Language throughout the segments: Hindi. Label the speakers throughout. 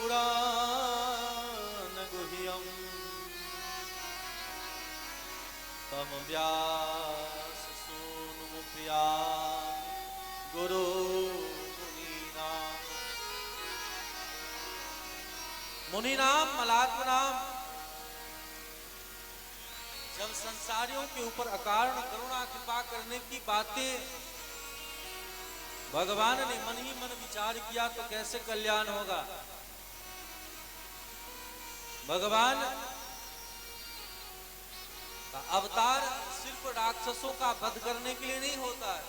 Speaker 1: पुराण गुह्यम तम व्यास सूनुमुखिया गुरु मुनिनाम मलात्मनाम। जब संसारियों के ऊपर अकारण करुणा कृपा करने की बातें भगवान ने मन ही मन विचार किया तो कैसे कल्याण होगा। भगवान का अवतार सिर्फ राक्षसों का वध करने के लिए नहीं होता है।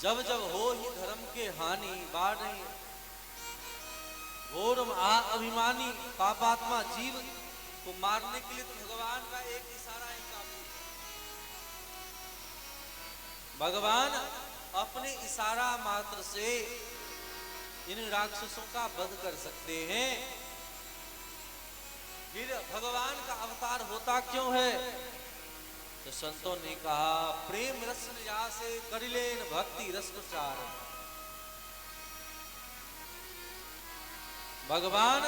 Speaker 1: जब जब हो ही धर्म के हानि बाढ़ घोर अभिमानी पापात्मा जीव को मारने के लिए तो भगवान का एक इशारा ही काफी है। भगवान अपने इशारा मात्र से इन राक्षसों का वध कर सकते हैं। फिर भगवान का अवतार होता क्यों है? तो संतों ने कहा प्रेम रस से करिलेन भक्ति रस प्रचार। भगवान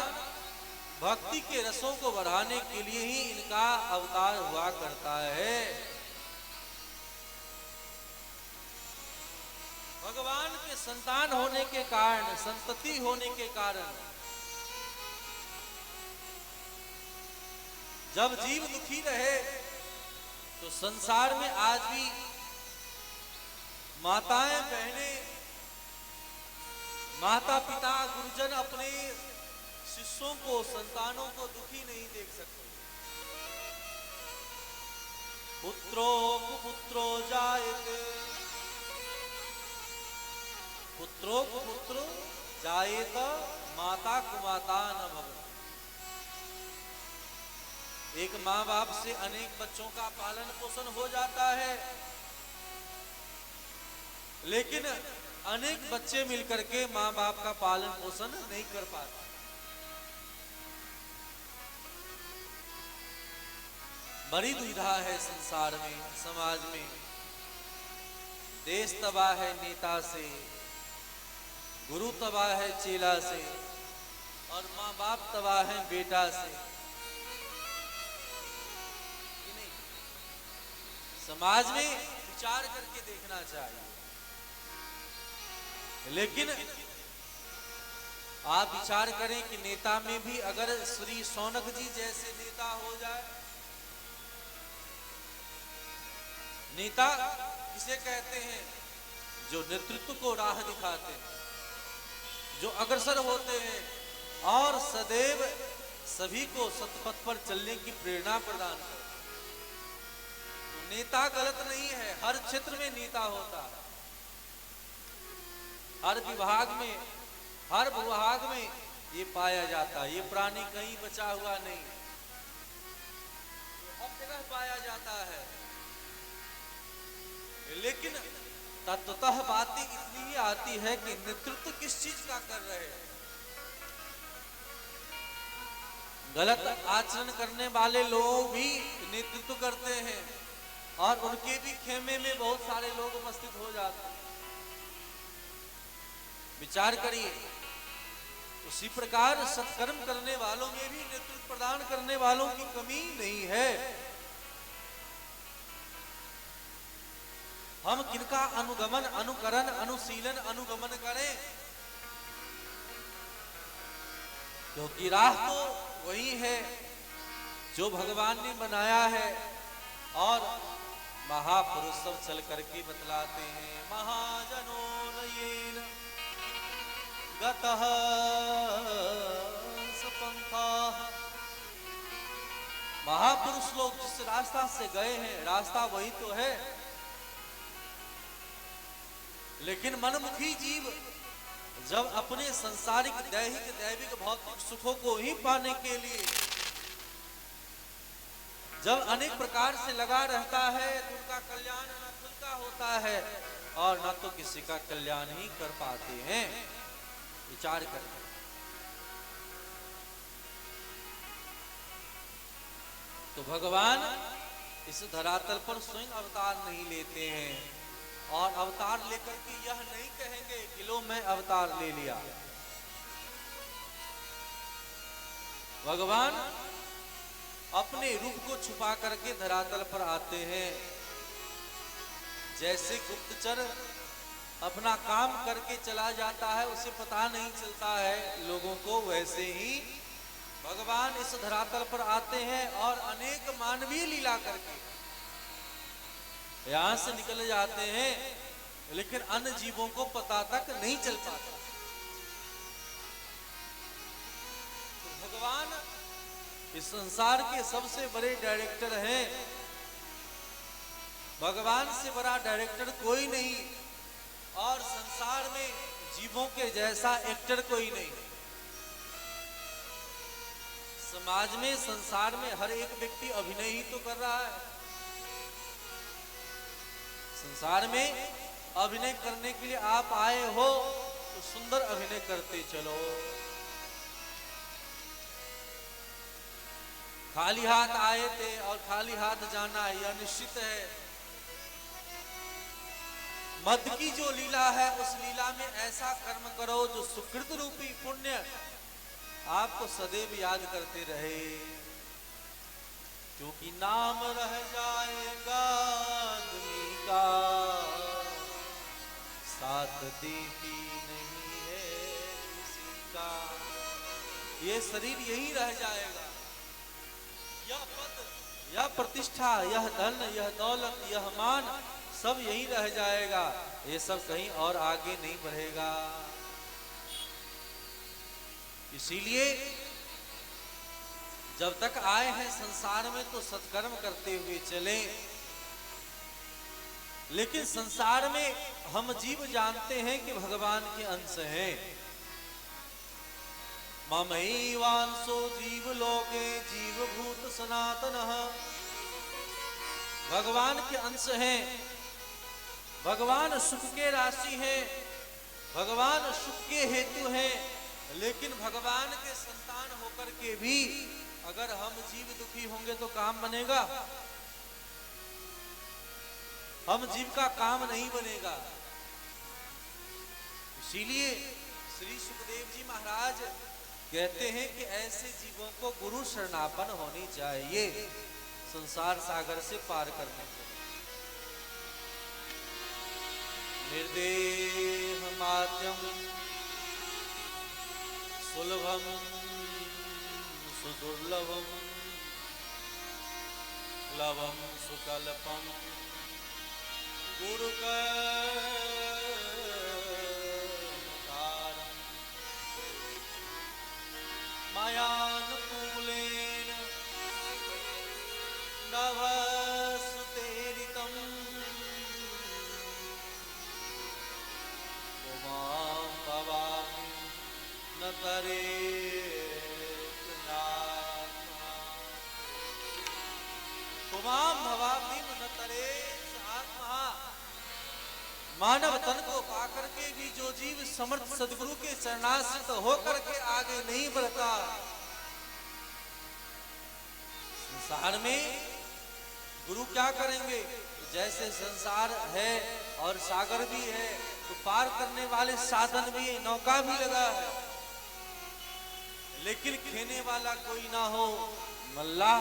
Speaker 1: भक्ति के रसों को बढ़ाने के लिए ही इनका अवतार हुआ करता है। भगवान के संतान होने के कारण, संतति होने के कारण जब जीव दुखी रहे तो संसार में आज भी माताएं बहनें, माता पिता गुरुजन अपने शिष्यों को, संतानों को दुखी नहीं देख सकते। पुत्रो कुपुत्रो जायते, पुत्रो कुपुत्रो जायेत माता कुमाता न भवति। एक माँ बाप से अनेक बच्चों का पालन पोषण हो जाता है, लेकिन अनेक बच्चे मिलकर के माँ बाप का पालन पोषण नहीं कर पाते। बड़ी दुविधा है संसार में, समाज में। देश तबाह है नेता से, गुरु तबाह है चेला से, और माँ बाप तबाह है बेटा से। समाज में विचार करके देखना चाहिए। लेकिन आप विचार करें कि नेता में भी अगर श्री शौनक जी जैसे नेता हो जाए। नेता किसे कहते हैं? जो नेतृत्व को राह दिखाते हैं, जो अग्रसर होते हैं और सदैव सभी को सतपथ पर चलने की प्रेरणा प्रदान करते हैं। तो नेता गलत नहीं है, हर क्षेत्र में नेता होता है। हर विभाग में ये पाया जाता है। ये प्राणी कहीं बचा हुआ नहीं, हर जगह पाया जाता है। लेकिन तत्वतः बातें इतनी ही आती है कि नेतृत्व किस चीज का कर रहे हैं। गलत आचरण करने वाले लोग भी नेतृत्व करते हैं और उनके भी खेमे में बहुत सारे लोग उपस्थित हो जाते हैं। विचार करिए। उसी प्रकार सत्कर्म करने वालों में भी नेतृत्व प्रदान करने वालों की कमी नहीं है। हम किनका अनुगमन, अनुकरण, अनुशीलन, अनुगमन करें? क्योंकि राह तो वही है जो भगवान ने बनाया है। और महापुरुष सब चल करके बतलाते हैं। महाजनो नयेन गतः सपन्थः। महापुरुष लोग जिस रास्ता से गए हैं, रास्ता वही तो है। लेकिन मनमुखी जीव जब अपने संसारिक दैहिक दैविक भौतिक सुखों को ही पाने के लिए जब अनेक प्रकार से लगा रहता है तो उनका कल्याण न खुद का होता है और न तो किसी का कल्याण ही कर पाते हैं। विचार करें। तो भगवान इस धरातल पर स्वयं अवतार नहीं लेते हैं, और अवतार लेकर के यह नहीं कहेंगे कि लो मैं अवतार ले लिया। भगवान अपने रूप को छुपा करके धरातल पर आते हैं। जैसे गुप्तचर अपना काम करके चला जाता है, उसे पता नहीं चलता है लोगों को, वैसे ही भगवान इस धरातल पर आते हैं और अनेक मानवीय लीला करके यहां से निकल जाते हैं, लेकिन अन्य जीवों को पता तक नहीं चल पाता। तो भगवान इस संसार के सबसे बड़े डायरेक्टर हैं। भगवान से बड़ा डायरेक्टर कोई नहीं, और संसार में जीवों के जैसा एक्टर कोई नहीं। समाज में, संसार में हर एक व्यक्ति अभिनय ही तो कर रहा है। संसार में अभिनय करने के लिए आप आए हो तो सुंदर अभिनय करते चलो। खाली हाथ आए थे और खाली हाथ जाना यह निश्चित है। मध्य की जो लीला है, उस लीला में ऐसा कर्म करो जो सुकृत रूपी पुण्य आपको सदैव याद करते रहे, क्योंकि नाम रह जाएगा आदमी का, साथ देती नहीं है किसी का। ये शरीर यही रह जाएगा, यह पद, यह प्रतिष्ठा, यह धन, यह दौलत, यह मान सब यही रह जाएगा। ये सब कहीं और आगे नहीं बढ़ेगा। इसीलिए जब तक आए हैं संसार में तो सत्कर्म करते हुए चले। लेकिन संसार में हम जीव जानते हैं कि भगवान के अंश हैं। ममैवांसो जीवलोके जीवभूत सनातनः। भगवान के अंश हैं। भगवान सुख के राशि हैं, भगवान सुख के हेतु हैं। लेकिन भगवान के संतान होकर के भी अगर हम जीव दुखी होंगे तो काम बनेगा? हम जीव का काम नहीं बनेगा। इसीलिए श्री सुखदेव जी महाराज कहते हैं कि ऐसे जीवों को गुरु शरणापन होनी चाहिए संसार सागर से पार करने के। निर्देह माध्यम सुलभम सुदुर्लभम लवम सुकल्पम गुरु मायानुकूलेन नभस्तेरितं त्वमां भवामि न तरेत् आत्मा। त्वमां भवामि न तरेत् आत्मा। मानव तन को पाकर के भी जो जीव समर्थ सदगुरु के चरणाश्रित होकर के आगे नहीं बढ़ता, संसार में गुरु क्या करेंगे? जैसे संसार है और सागर भी है, तो पार करने वाले साधन भी है, नौका भी लगा है, लेकिन खेने वाला कोई ना हो, मल्लाह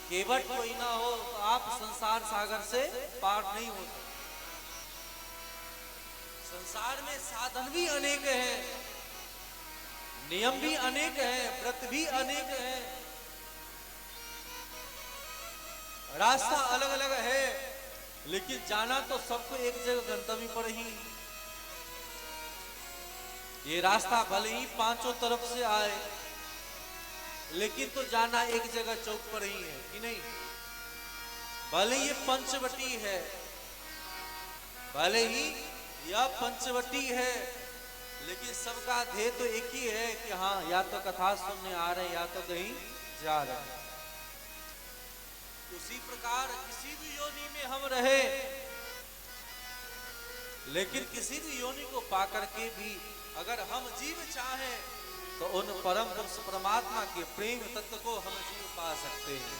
Speaker 1: केवट कोई ना हो, तो आप संसार सागर से पार नहीं होते। संसार में साधन भी अनेक हैं, नियम भी अनेक हैं, व्रत भी अनेक हैं, रास्ता अलग अलग है, लेकिन जाना तो सबको एक जगह गंतव्य पर ही। ये रास्ता भले ही पांचों तरफ से आए, लेकिन तो जाना एक जगह चौक पर ही है कि नहीं? भले ये पंचवटी है, भले ही यह पंचवटी है, लेकिन सबका ध्येय तो एक ही है कि हाँ, या तो कथा सुनने आ रहे हैं या तो कहीं जा रहे हैं। उसी प्रकार किसी भी योनि में हम रहे, लेकिन किसी भी योनि को पाकर के भी अगर हम जीव चाहें तो उन परम पुरुष परमात्मा के प्रेम तत्व को हम जीव पा सकते हैं।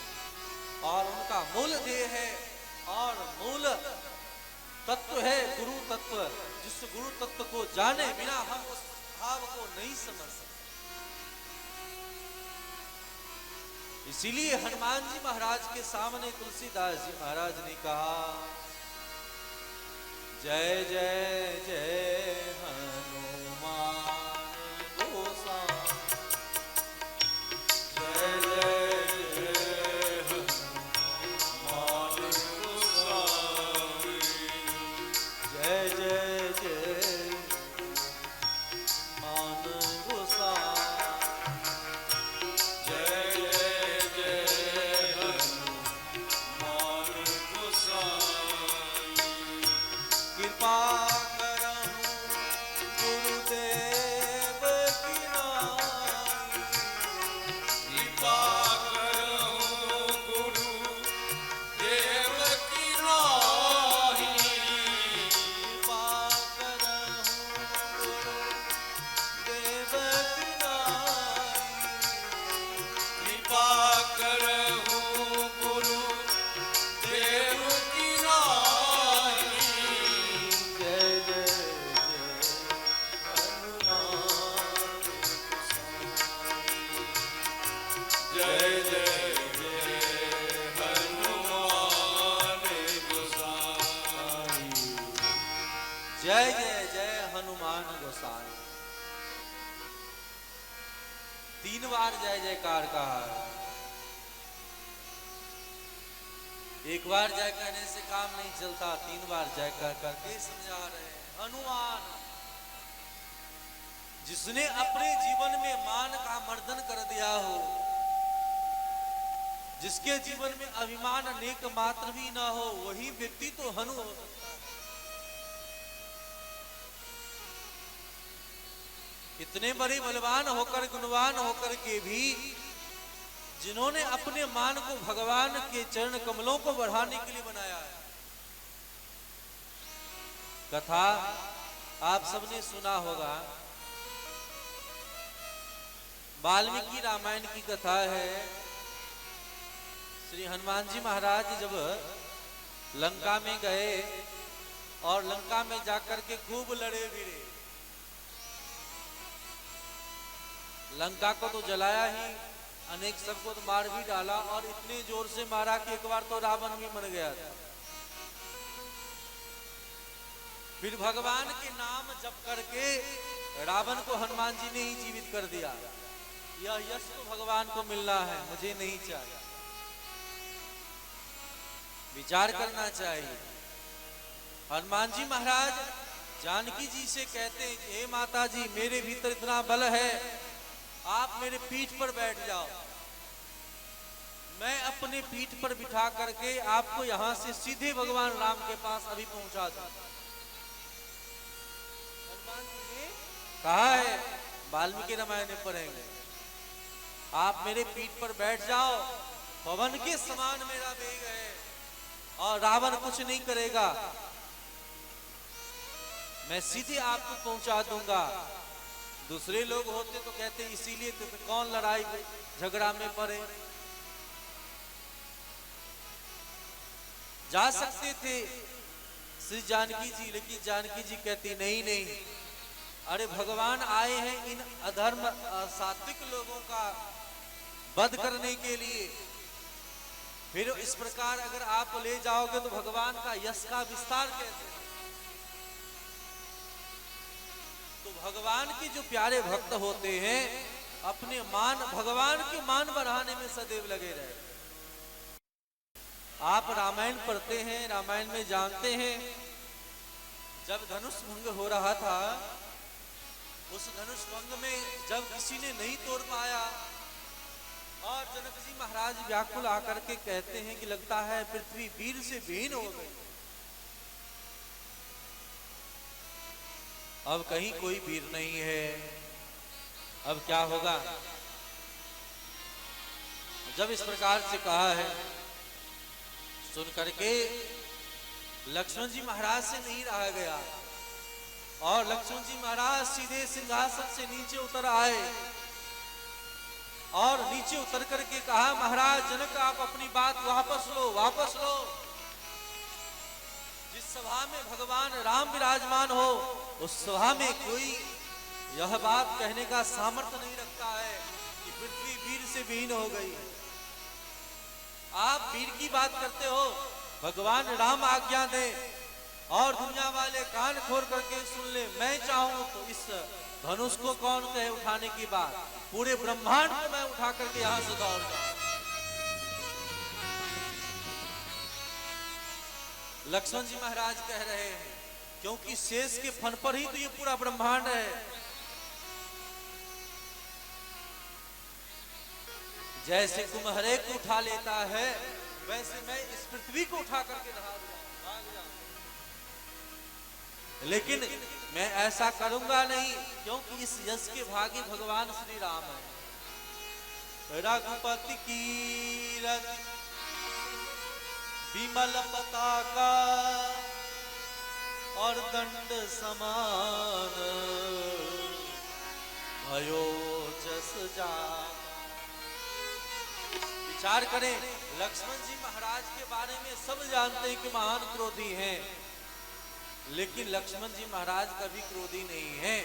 Speaker 1: और उनका मूल ध्येय है और मूल तत्व है गुरु तत्व। जिस गुरु तत्व को जाने बिना हम उस भाव को नहीं समझ सकते। इसीलिए हनुमान जी महाराज के सामने तुलसीदास जी महाराज ने कहा, जय जय जय हनुमान गोसाई, जय जय जय हनुमान गोसाई, जय जय जय मान गोसाई, जय जय जय हनुमान गोसाई। 3 बार जय जयकार कहा। एक बार जय कहने से काम नहीं चलता, 3 बार जय करके समझा रहे हैं। हनुमान जिसने अपने जीवन में मान का मर्दन कर दिया हो, जिसके जीवन में अभिमान अनेक मात्र भी ना हो, वही व्यक्ति तो हनु हो सकता है। इतने बड़े बलवान होकर, गुणवान होकर के भी जिन्होंने अपने मान को भगवान के चरण कमलों को बढ़ाने के लिए बनाया है। कथा आप सबने सुना होगा, वाल्मीकि रामायण की कथा है। श्री हनुमान जी महाराज जब लंका में गए और लंका में जाकर के खूब लड़े भिड़े, लंका को तो जलाया ही, अनेक सबको तो मार भी डाला, और इतने जोर से मारा कि एक बार तो रावण भी मर गया था। फिर भगवान के नाम जप करके रावण को हनुमान जी ने ही जीवित कर दिया। यह यश तो भगवान को मिलना है, मुझे नहीं चाहिए। विचार करना चाहिए। हनुमान जी महाराज जानकी जी से कहते हैं, हे माता जी, मेरे भीतर इतना बल है, आप मेरे पीठ पर बैठ जाओ, मैं अपने पीठ पर बिठा करके आपको यहां से सीधे भगवान राम के पास अभी पहुंचा दूं। हनुमान जी ने कहा है, वाल्मीकि रामायण में पढ़ेंगे, आप मेरे पीठ पर बैठ जाओ, पवन के समान मेरा वेग है और रावण कुछ नहीं करेगा, मैं सीधे आपको पहुंचा दूंगा। दूसरे लोग होते तो कहते इसीलिए तो कौन लड़ाई झगड़ा में पड़े। जा सकते थे श्री जानकी जी, लेकिन जानकी जी कहती नहीं नहीं, अरे भगवान आए हैं इन अधर्म सात्विक लोगों का वध करने के लिए, फिर इस प्रकार अगर आप ले जाओगे तो भगवान का यश का विस्तार कैसे। तो भगवान के जो प्यारे भक्त होते हैं, अपने मान, भगवान के मान बढ़ाने में सदैव लगे रहे। आप रामायण पढ़ते हैं, रामायण में जानते हैं, जब धनुष भंग हो रहा था, उस धनुष भंग में जब किसी ने नहीं तोड़ पाया और जनक जी महाराज व्याकुल आकर के कहते हैं कि लगता है पृथ्वी वीर से विहीन हो गई, अब कहीं कोई वीर नहीं है, अब क्या होगा। जब इस प्रकार से कहा है, सुन करके लक्ष्मण जी महाराज से नहीं रहा गया और लक्ष्मण जी महाराज सीधे सिंहासन से नीचे उतर आए और नीचे उतर करके कहा, महाराज जनक आप अपनी बात वापस लो, वापस लो। जिस सभा में भगवान राम विराजमान हो, उस सभा में कोई यह बात कहने का सामर्थ्य नहीं रखता है कि पृथ्वी वीर से विहीन हो गई। आप वीर की बात करते हो, भगवान राम आज्ञा दे और दुनिया वाले कान खोल करके सुन ले, मैं चाहूं तो इस धनुष को कौन कहे उठाने की बात, पूरे ब्रह्मांड को मैं उठा करके यहां से दौड़ जाऊं। लक्ष्मण जी महाराज कह रहे हैं, क्योंकि शेष के फन पर ही तो ये पूरा ब्रह्मांड है। जैसे कुम्हारे को उठा लेता है, वैसे मैं इस पृथ्वी को उठा करके भाग जाऊं, लेकिन मैं ऐसा करूंगा नहीं, क्योंकि इस यश के भागी भगवान श्री राम है। रघुपति की रथ विमल पताका और दंड समान भयो जस जान। विचार करें, लक्ष्मण जी महाराज के बारे में सब जानते हैं कि महान क्रोधी हैं, लेकिन लक्ष्मण जी महाराज कभी क्रोधी नहीं हैं।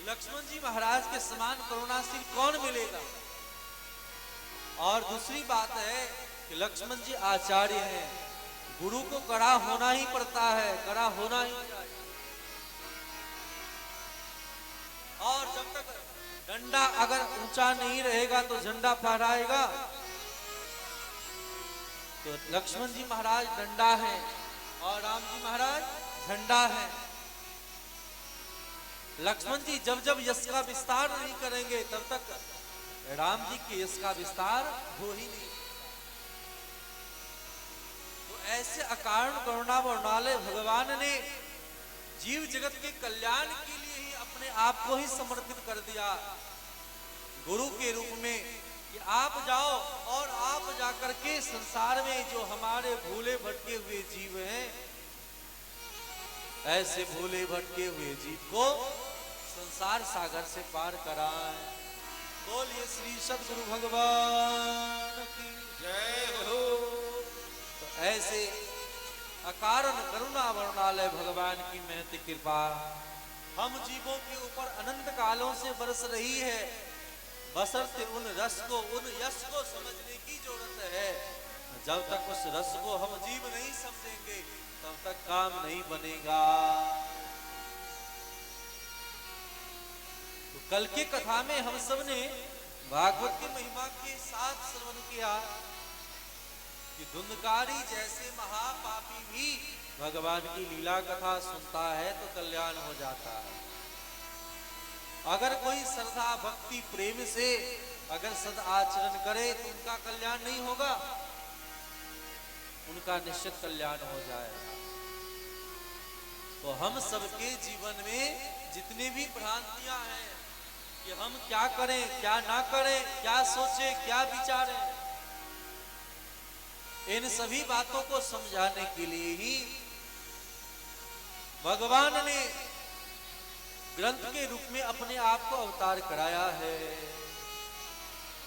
Speaker 1: लक्ष्मण जी महाराज के समान करुणाशील कौन मिलेगा। और दूसरी बात है कि लक्ष्मण जी आचार्य हैं, गुरु को कड़ा होना ही पड़ता है, कड़ा होना ही चाहिए। और जब तक डंडा अगर ऊंचा नहीं रहेगा तो झंडा फहराएगा। तो लक्ष्मण जी महाराज डंडा है और राम जी महाराज झंडा है। लक्ष्मण जी जब जब यश का विस्तार नहीं करेंगे, तब तक राम जी के यश का विस्तार हो ही नहीं। तो ऐसे अकारण करुणा वर्णालय भगवान ने जीव जगत के कल्याण के लिए ही अपने आप को ही समर्पित कर दिया, गुरु के रूप में, कि आप जाओ और आप जाकर के संसार में जो हमारे भूले भटके हुए जीव हैं, ऐसे भूले भटके हुए जीव को संसार सागर से पार कराएं। बोलिए श्री सद्गुरु भगवान की जय हो। तो ऐसे अकारण करुणा वर्णालय भगवान की महती कृपा हम जीवों के ऊपर अनंत कालों से बरस रही है, बशर्ते उन रस को, उन यश को समझने की जरूरत है। जब तक उस रस को हम जीव नहीं समझेंगे, तब तक काम नहीं बनेगा। तो कल की कथा में हम सब ने भागवत की महिमा के साथ श्रवण किया कि धुंधकारी जैसे महापापी भी भगवान की लीला कथा सुनता है तो कल्याण हो जाता है। अगर कोई श्रद्धा भक्ति प्रेम से अगर सद आचरण करे तो उनका कल्याण नहीं होगा, उनका निश्चित कल्याण हो जाएगा। तो हम सबके जीवन में जितने भी भ्रांतियां हैं कि हम क्या करें क्या ना करें, क्या सोचें क्या विचारें, इन सभी बातों को समझाने के लिए ही भगवान ने ग्रंथ के रूप में अपने आप को अवतार कराया है।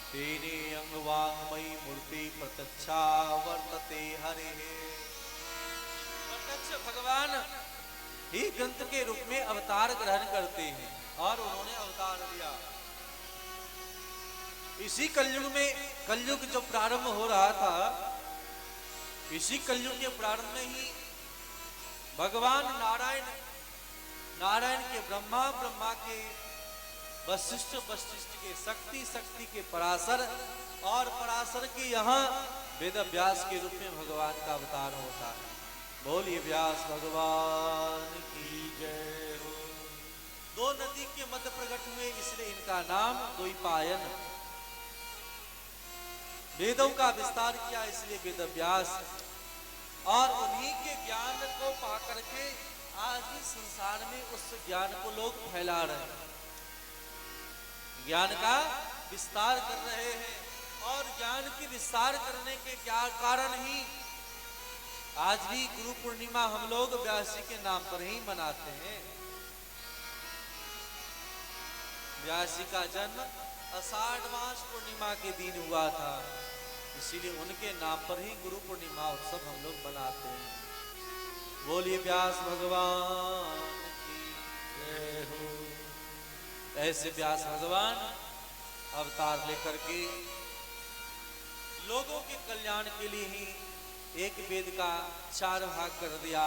Speaker 1: तेने अंगवांगमयी मूर्ति प्रत्यक्षा वर्तते हरे। प्रत्यक्ष भगवान ही ग्रंथ के रूप में अवतार ग्रहण करते हैं और उन्होंने अवतार लिया। इसी कलयुग में, कलयुग जो प्रारंभ हो रहा था, इसी कलयुग के प्रारंभ में ही भगवान नारायण के ब्रह्मा, ब्रह्मा के वशिष्ठ, वशिष्ठ के शक्ति, शक्ति के पराशर और पराशर के यहाँ वेद व्यास के रूप में भगवान का अवतार होता है। बोलिए व्यास भगवान की जय हो। दो नदी के मध्य प्रकट हुए, इसलिए इनका नाम द्वैपायन। वेदों का विस्तार किया, इसलिए वेद व्यास। और उन्हीं के ज्ञान को पाकर के आज भी संसार में उस ज्ञान को लोग फैला रहे हैं, ज्ञान का विस्तार कर रहे हैं। और ज्ञान की विस्तार करने के क्या कारण ही आज भी गुरु पूर्णिमा हम लोग व्यास जी के नाम पर ही मनाते हैं। व्यास जी का जन्म आषाढ़ मास पूर्णिमा के दिन हुआ था। इसीलिए उनके नाम पर ही गुरु पूर्णिमा उत्सव हम लोग मनाते हैं। बोलिए व्यास भगवान की जय हो। ऐसे व्यास भगवान अवतार लेकर के लोगों के कल्याण के लिए ही एक वेद का 4 भाग कर दिया,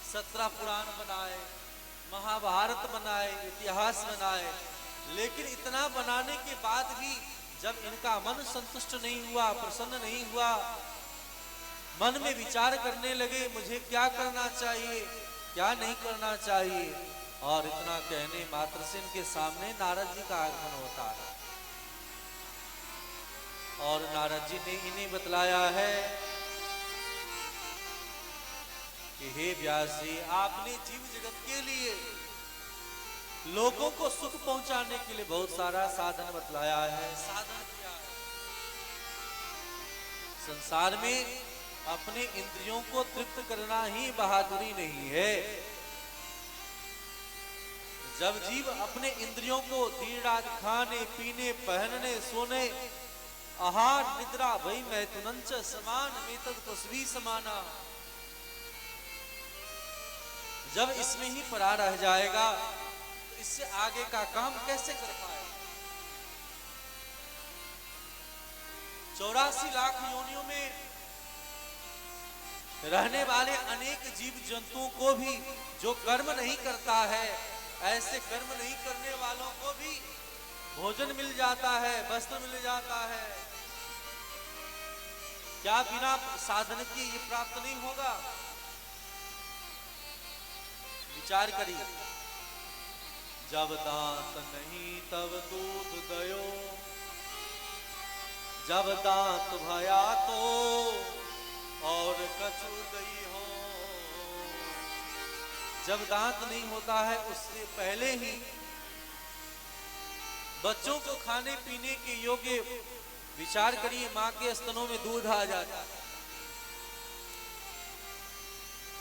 Speaker 1: 17 पुराण बनाए, महाभारत बनाए, इतिहास बनाए। लेकिन इतना बनाने के बाद भी जब इनका मन संतुष्ट नहीं हुआ, प्रसन्न नहीं हुआ, मन में विचार करने लगे मुझे क्या करना चाहिए, क्या नहीं करना चाहिए, और इतना कहने मात्र से इनके सामने नारद जी का आगमन होता है। और नारद जी ने इन्हें बतलाया है कि हे व्यास जी, आपने जीव जगत के लिए, लोगों को सुख पहुंचाने के लिए बहुत सारा साधन बतलाया है, साधन किया है। संसार में अपने इंद्रियों को तृप्त करना ही बहादुरी नहीं है। जब जीव अपने इंद्रियों को दिन रात खाने पीने पहनने सोने आहार निद्रा वही मैथुनंच समान मेतद तस्वी समाना, जब इसमें ही पड़ा रह जाएगा तो इससे आगे का काम कैसे कर पाए। 84 लाख योनियों में रहने वाले अनेक जीव जंतुओं को भी जो कर्म नहीं करता है, ऐसे कर्म नहीं करने वालों को भी भोजन मिल जाता है, वस्त्र मिल जाता है। क्या बिना साधन के ये प्राप्त नहीं होगा? विचार करिए। जब दांत नहीं तब दूध दयो, जब दांत भया तो और कछु दई हो। जब दांत नहीं होता है उससे पहले ही बच्चों को खाने पीने के योग्य, विचार करिए, मां के स्तनों में दूध आ जाता है।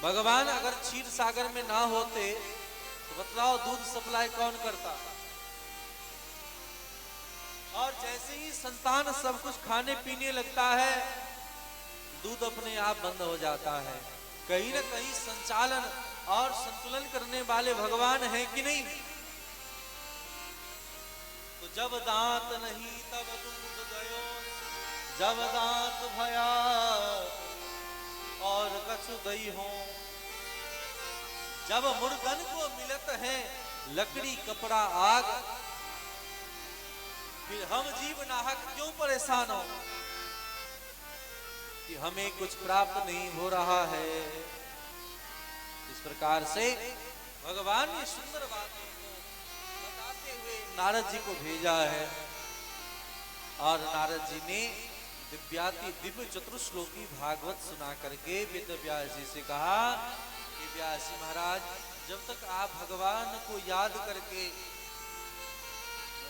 Speaker 1: भगवान अगर क्षीर सागर में ना होते तो बतलाओ दूध सप्लाई कौन करता। और जैसे ही संतान सब कुछ खाने पीने लगता है, दूध अपने आप बंद हो जाता है। कहीं ना कहीं संचालन और संतुलन करने वाले भगवान हैं कि नहीं? तो जब दांत नहीं तब दूध दयो, जब दांत भया और कछु दई हो। जब मुर्गन को मिलत है लकड़ी कपड़ा आग, फिर हम जीव नाहक क्यों परेशान हो कि हमें कुछ प्राप्त नहीं हो रहा है। इस प्रकार से भगवान ने सुंदर बातों को बताते हुए नारद जी को भेजा है। और नारद जी ने दिव्य चतुश्लोकी भागवत सुना करके वेद व्यास जी से कहा कि व्यास जी महाराज, जब तक आप भगवान को याद करके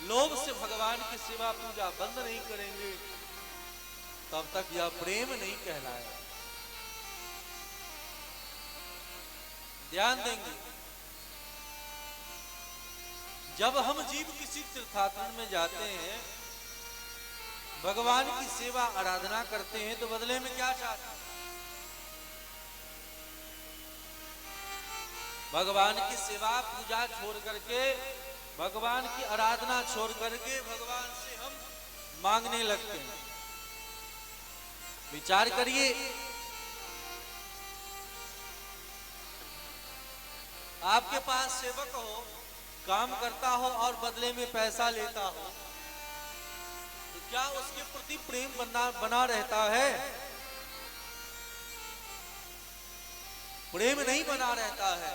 Speaker 1: लोभ से भगवान की सेवा पूजा बंद नहीं करेंगे, तब तक यह प्रेम नहीं कहलाएगा। ध्यान देंगे, जब हम जीव किसी तीर्थाटन में जाते हैं, भगवान की सेवा आराधना करते हैं, तो बदले में क्या चाहते हैं? भगवान की सेवा पूजा छोड़ करके, भगवान की आराधना छोड़ करके भगवान से हम मांगने लगते हैं। विचार करिए, आपके पास सेवक हो, काम करता हो और बदले में पैसा लेता हो, तो क्या उसके प्रति प्रेम बना रहता है? प्रेम नहीं बना रहता है।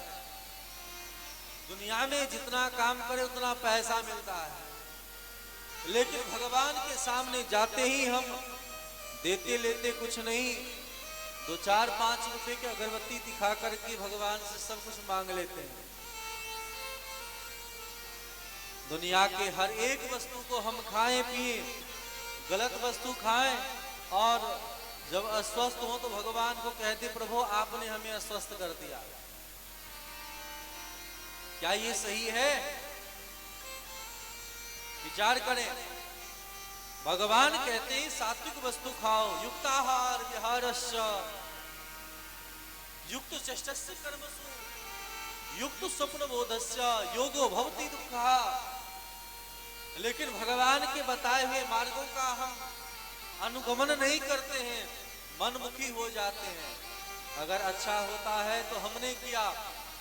Speaker 1: दुनिया में जितना काम करे उतना पैसा मिलता है, लेकिन भगवान के सामने जाते ही हम देते लेते कुछ नहीं, 2-4-5 रुपए की अगरबत्ती दिखा करके भगवान से सब कुछ मांग लेते हैं। दुनिया के हर एक वस्तु को हम खाएं पिए, गलत वस्तु खाएं, और जब अस्वस्थ हो तो भगवान को कहते प्रभु आपने हमें अस्वस्थ कर दिया। क्या ये सही है? विचार करें। भगवान कहते हैं सात्विक वस्तु खाओ, युक्ताहार विहारस्य, युक्त चेष्टस्य कर्मसु, युक्त स्वप्न बोधस्य योगो भवति दुःखः। लेकिन भगवान के बताए हुए मार्गों का हम अनुगमन नहीं करते हैं, मनमुखी हो जाते हैं। अगर अच्छा होता है तो हमने किया,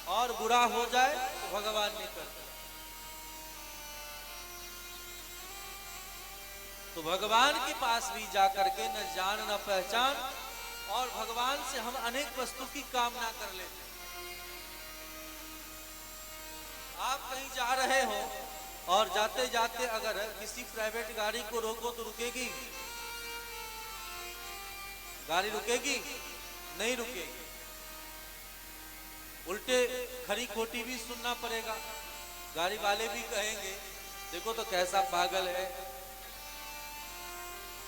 Speaker 1: और बुरा हो जाए तो भगवान ने कर दिया। तो भगवान के पास भी जाकर के न जान न पहचान, और भगवान से हम अनेक वस्तु की कामना कर लेते हैं। आप कहीं जा रहे हो और जाते जाते अगर किसी प्राइवेट गाड़ी को रोको तो रुकेगी? गाड़ी रुकेगी? नहीं रुकेगी। उल्टे खरी खोटी भी सुनना पड़ेगा। गाड़ी वाले भी कहेंगे देखो तो कैसा पागल है,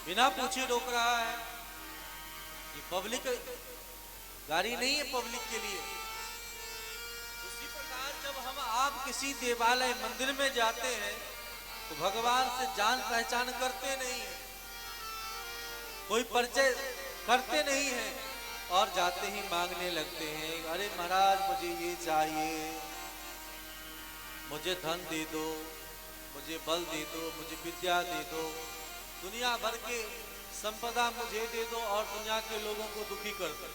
Speaker 1: बिना पूछे रोक रहा है। ये पब्लिक गाड़ी नहीं है पब्लिक के लिए। उसी प्रकार जब हम आप किसी देवालय मंदिर में जाते हैं तो भगवान से जान पहचान करते नहीं है, कोई परिचय करते नहीं है, और जाते ही मांगने लगते हैं, अरे महाराज मुझे ये चाहिए, मुझे धन दे दो, मुझे बल दे दो, मुझे विद्या दे दो, दुनिया भर के संपदा मुझे दे दो, और दुनिया के लोगों को दुखी कर दो।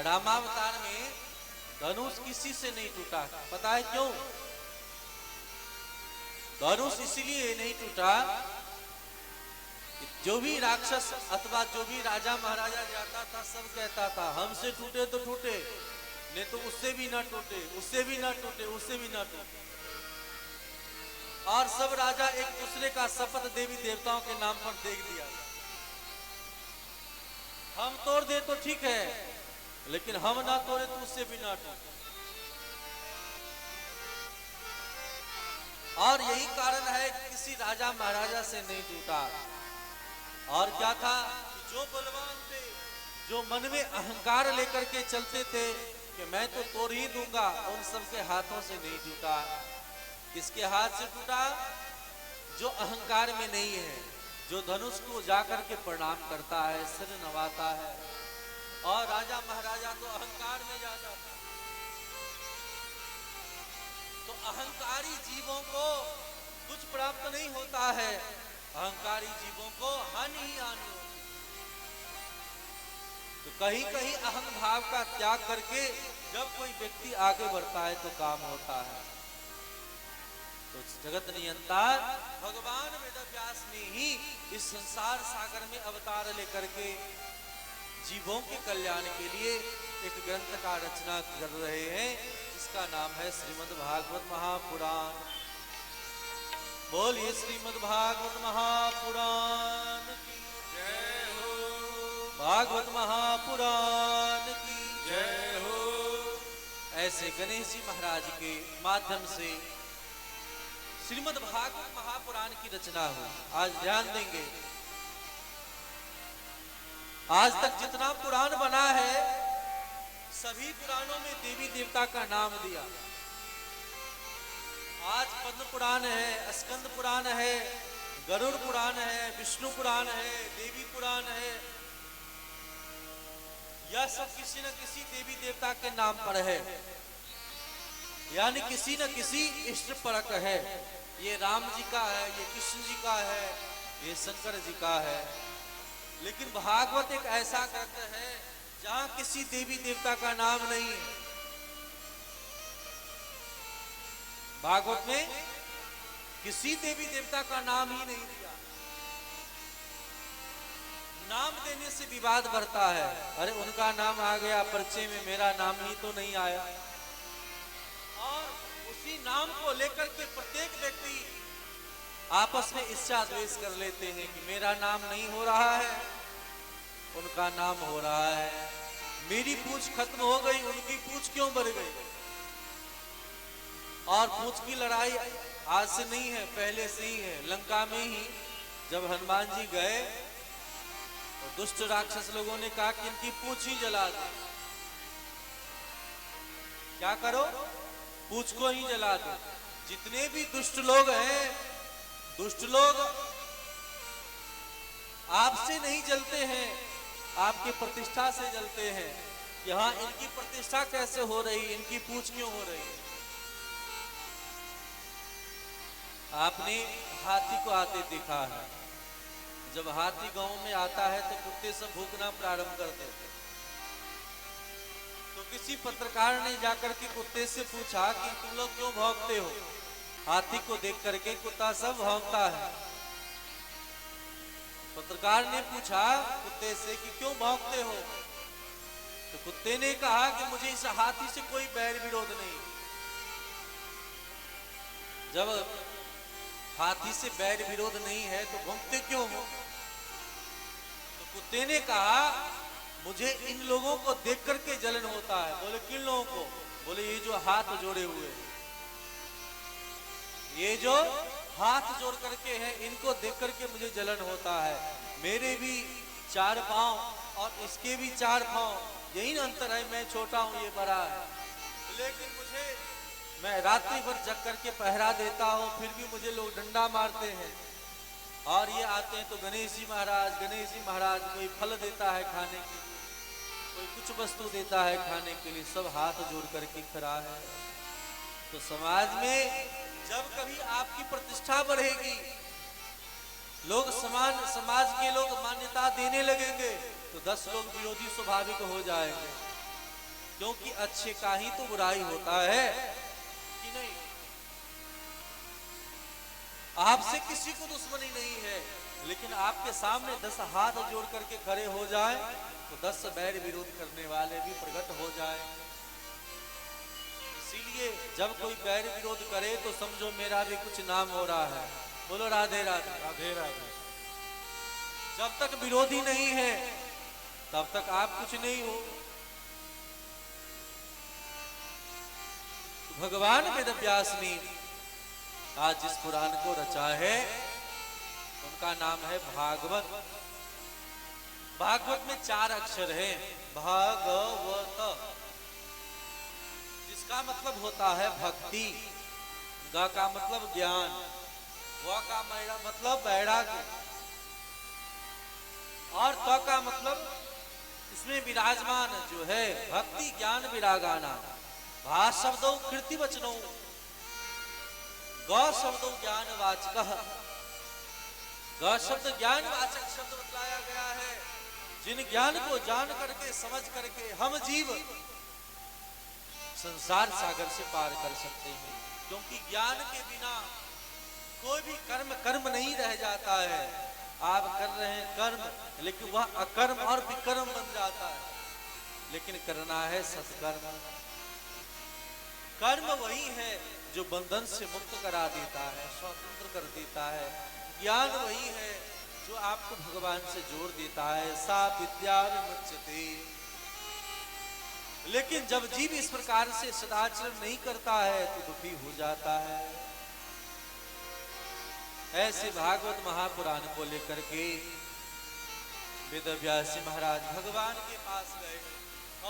Speaker 1: रामावतार में धनुष किसी से नहीं टूटा, पता है क्यों? धनुष इसलिए नहीं टूटा, जो भी राक्षस अथवा जो भी राजा महाराजा जाता था सब कहता था हमसे टूटे तो टूटे, नहीं तो उससे भी ना टूटे, उससे भी ना टूटे, उससे भी ना टूटे। और सब राजा एक दूसरे का शपथ देवी देवताओं के नाम पर देख दिया, हम तोड़ दे तो ठीक है, लेकिन हम ना तोड़े तो उससे भी ना टूटे। और यही कारण है कि किसी राजा महाराजा से नहीं टूटा। और क्या था? जो बलवान थे, जो मन में अहंकार लेकर के चलते थे कि मैं तो तोड़ ही दूंगा, उन सबके हाथों से नहीं टूटा। किसके हाथ से टूटा? जो अहंकार में नहीं है, जो धनुष को जाकर के प्रणाम करता है, सिर नवाता है। और राजा महाराजा तो अहंकार में जाता था। तो अहंकारी जीवों को कुछ प्राप्त नहीं होता है, अहंकारी जीवों को हानि ही हानि होती है। तो कहीं कहीं अहम भाव का त्याग करके जब कोई व्यक्ति आगे बढ़ता है तो काम होता है। तो जगत नियंता भगवान वेदव्यास ने ही इस संसार सागर में अवतार लेकर के जीवों के कल्याण के लिए एक ग्रंथ का रचना कर रहे हैं, जिसका नाम है श्रीमद् भागवत महापुराण। बोलिए श्रीमद् भागवत महापुराण की जय हो, भागवत महापुराण की जय हो। ऐसे गणेश जी महाराज के माध्यम से श्रीमद् भागवत महापुराण की रचना हो। आज ध्यान देंगे, आज तक जितना पुराण बना है सभी पुराणों में देवी देवता का नाम दिया। आज पद्म पुराण है, स्कंद पुराण है, गरुड़ पुराण है, विष्णु पुराण है, देवी पुराण है। यह सब किसी न किसी देवी देवता के नाम पर है, यानी किसी न किसी इष्ट परक है। ये राम जी का है, ये कृष्ण जी का है, ये शंकर जी का है। लेकिन भागवत एक ऐसा ग्रंथ है जहां किसी देवी देवता का नाम नहीं है। भागवत में किसी देवी देवता का नाम ही नहीं दिया। नाम देने से विवाद बढ़ता है, अरे उनका नाम आ गया परिचय में, मेरा नाम ही तो नहीं आया। और उसी नाम को लेकर के प्रत्येक व्यक्ति आपस में ईर्ष्या द्वेष कर लेते हैं कि मेरा नाम नहीं हो रहा है, उनका नाम हो रहा है। मेरी पूछ खत्म हो गई, उनकी पूछ क्यों बढ़ गई? और पूछ की लड़ाई आज से नहीं है, पहले से ही है। लंका में ही जब हनुमान जी गए तो दुष्ट राक्षस लोगों ने कहा कि इनकी पूछ ही जला दो। क्या करो? पूछ को ही जला दो। जितने भी दुष्ट लोग हैं, दुष्ट लोग आपसे नहीं जलते हैं, आपकी प्रतिष्ठा से जलते हैं। यहाँ इनकी प्रतिष्ठा कैसे हो रही, इनकी पूछ क्यों हो रही? आपने हाथी को आते देखा है। जब हाथी गांव में आता है तो कुत्ते सब भूखना प्रारंभ कर देते। तो किसी पत्रकार ने जाकर के कुत्ते से पूछा कि तुम लोग क्यों भौंकते हो? हाथी को देख करके कुत्ता सब भौंकता है। पत्रकार ने पूछा कुत्ते से कि क्यों भौंकते हो? तो कुत्ते ने कहा कि मुझे इस हाथी से कोई बैर विरोध नहीं। जब हाथी से बैर विरोध नहीं है तो भौंकते क्यों हो? तो कुत्ते ने कहा मुझे इन लोगों को देख करके जलन होता है। बोले किन लोगों को? बोले ये जो हाथ जोड़े हुए हैं, ये जो हाथ जोड़ करके हैं, इनको देख करके मुझे जलन होता है। मेरे भी 4 पांव और इसके भी 4 पांव, यही अंतर है। मैं छोटा हूं, ये बड़ा है, लेकिन मैं रात्रि भर जग करके पहरा देता हूं, फिर भी मुझे लोग डंडा मारते हैं। और ये आते हैं तो गणेश जी महाराज कोई फल देता है खाने के लिए, कोई कुछ वस्तु देता है खाने के लिए, सब हाथ जोड़ करके खड़ा है। तो समाज में जब कभी आपकी प्रतिष्ठा बढ़ेगी, लोग समाज के लोग मान्यता देने लगेंगे, तो 10 लोग विरोधी स्वाभाविक हो जाएंगे। क्योंकि अच्छे का ही तो बुराई होता है कि नहीं? आपसे किसी को दुश्मनी नहीं है, लेकिन आपके सामने 10 हाथ जोड़ करके खड़े हो जाए तो 10 बैर विरोध करने वाले भी प्रकट हो जाए। इसीलिए जब कोई बैर विरोध करे तो समझो मेरा भी कुछ नाम हो रहा है। बोलो राधे राधे।
Speaker 2: राधे राधे।
Speaker 1: जब तक विरोधी नहीं है तब तक आप कुछ नहीं हो। भगवान वेदव्यास ने आज जिस पुराण को रचा है उनका नाम है भागवत। भागवत में 4 अक्षर हैं, भागवत, जिसका मतलब होता है भक्ति, ग का मतलब ज्ञान, व का मतलब वैराग्य, और त का मतलब इसमें विराजमान जो है भक्ति ज्ञान विरागाना। भा शब्दों कीर्ति वचनों, ग शब्दों ज्ञान वाचक। ग शब्द ज्ञान वाचक शब्द बतलाया गया है। जिन ज्ञान को जान करके समझ करके हम जीव संसार सागर से पार कर सकते हैं। क्योंकि ज्ञान के बिना कोई भी कर्म नहीं रह जाता है। आप कर रहे हैं कर्म, लेकिन वह अकर्म और विकर्म बन जाता है। लेकिन करना है सत्कर्म। कर्म वही है जो बंधन से मुक्त करा देता है, स्वतंत्र कर देता है। ज्ञान वही है जो आपको भगवान से जोड़ देता है। सा विद्या विमुच्यते। लेकिन जब जीव इस प्रकार से सदाचरण नहीं करता है तो दुखी हो जाता है। ऐसे भागवत महापुराण को लेकर के वेदव्यास महाराज भगवान के पास गए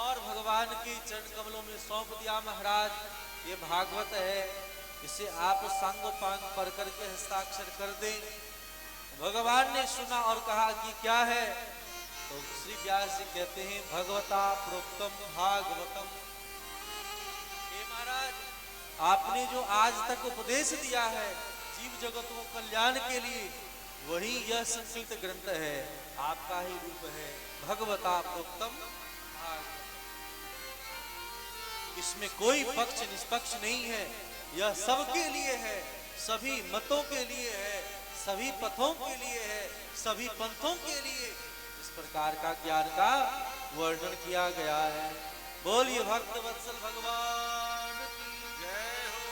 Speaker 1: और भगवान के चरण कमलों में सौंप दिया। महाराज, ये भागवत है, इसे आप सांगोपांग पढ़ करके हस्ताक्षर कर दें। भगवान ने सुना और कहा कि क्या है? तो श्री व्यास जी कहते हैं भगवता प्रोक्तम भागवतम। हे महाराज, आपने जो आज तक उपदेश दिया है जीव जगत को कल्याण के लिए, वही यह संस्कृत ग्रंथ है, आपका ही रूप है। भगवता प्रोक्तम भागवतम। इसमें कोई पक्ष निष्पक्ष नहीं है, यह सबके लिए है, सभी मतों के लिए है, सभी पथों के लिए है, सभी पंथों के लिए इस प्रकार का ज्ञान का वर्णन किया गया है। बोलिए भक्त वत्सल भगवान की जय हो।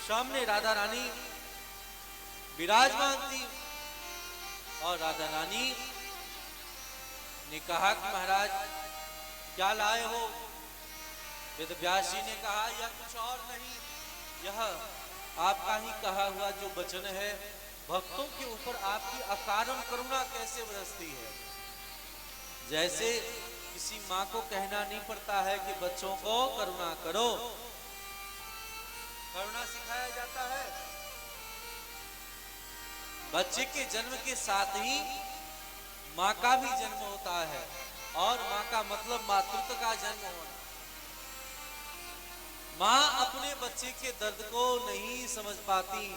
Speaker 1: सामने राधा रानी विराजमान थी और राधा रानी ने कहा कि महाराज क्या लाए हो? वेदव्यास जी ने कहा यह कुछ और नहीं, यह आपका ही कहा हुआ जो वचन है, भक्तों के ऊपर आपकी अकारण करुणा कैसे बरसती है। जैसे किसी माँ को कहना नहीं पड़ता है कि बच्चों को करुणा करो, करुणा सिखाया जाता है। बच्चे के जन्म के साथ ही माँ का भी जन्म होता है, और माँ का मतलब मातृत्व का जन्म होना। माँ अपने बच्चे के दर्द को नहीं समझ पाती,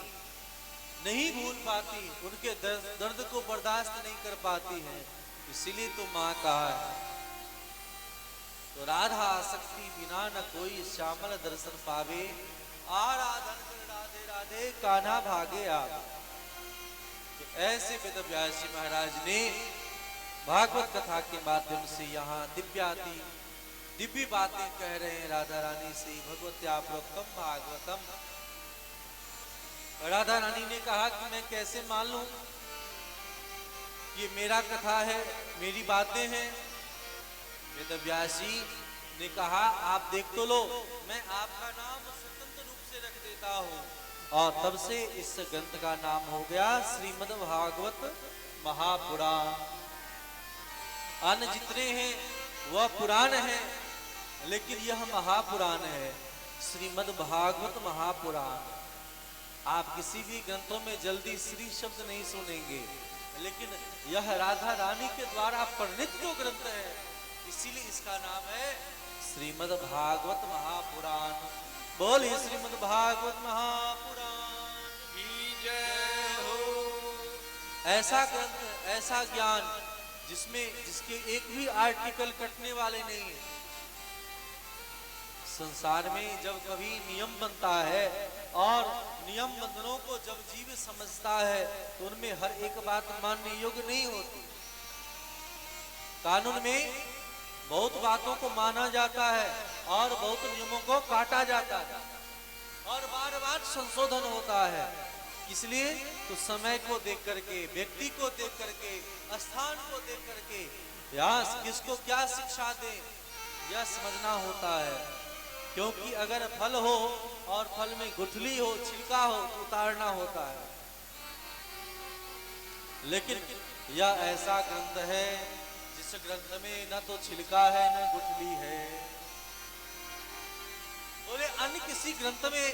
Speaker 1: नहीं भूल पाती, उनके दर्द को बर्दाश्त नहीं कर पाती है, इसीलिए तो माँ कहा है। तो राधा आसक्ति बिना न कोई श्यामल दर्शन पावे, आराधन कर राधे राधे कान्हा भागे आप। तो ऐसे वेद व्यास जी महाराज ने भागवत कथा के माध्यम से यहाँ दिव्य बातें कह रहे हैं राधा रानी से। भगवत्या प्रोक्तम भागवतम। राधा रानी ने कहा कि मैं कैसे मान लूं, ये मेरा कथा है, मेरी बातें हैं। वेद व्यास जी ने कहा आप देख तो लो, मैं आपका नाम स्वतंत्र रूप से रख देता हूं। और तब से इस ग्रंथ का नाम हो गया श्रीमद् भागवत महापुराण। अन्य जितने हैं वह पुराण है, लेकिन यह महापुराण है, श्रीमद् भागवत महापुराण। आप किसी भी ग्रंथों में जल्दी श्री शब्द नहीं सुनेंगे, लेकिन यह राधा रानी के द्वारा प्रणीत जो ग्रंथ है, इसीलिए इसका नाम है श्रीमद् भागवत महापुराण। बोलिए श्रीमद् भागवत महापुराण की जय हो। ऐसा ग्रंथ, ऐसा ज्ञान जिसके एक भी आर्टिकल कटने वाले नहीं है। संसार में जब कभी नियम बनता है और नियम बंधनों को जब जीव समझता है, तो उनमें हर एक बात मानने योग्य नहीं होती। कानून में बहुत बातों को माना जाता है और बहुत नियमों को काटा जाता है, और बार बार संशोधन होता है। इसलिए तो समय को देख करके, व्यक्ति को देख करके, स्थान को देख करके या किसको क्या शिक्षा दे, यह समझना होता है। क्योंकि अगर फल हो और फल में गुठली हो, छिलका हो, तो उतारना होता है। लेकिन यह ऐसा ग्रंथ है जिस ग्रंथ में न तो छिलका है न गुठली है। बोले अन्य किसी ग्रंथ में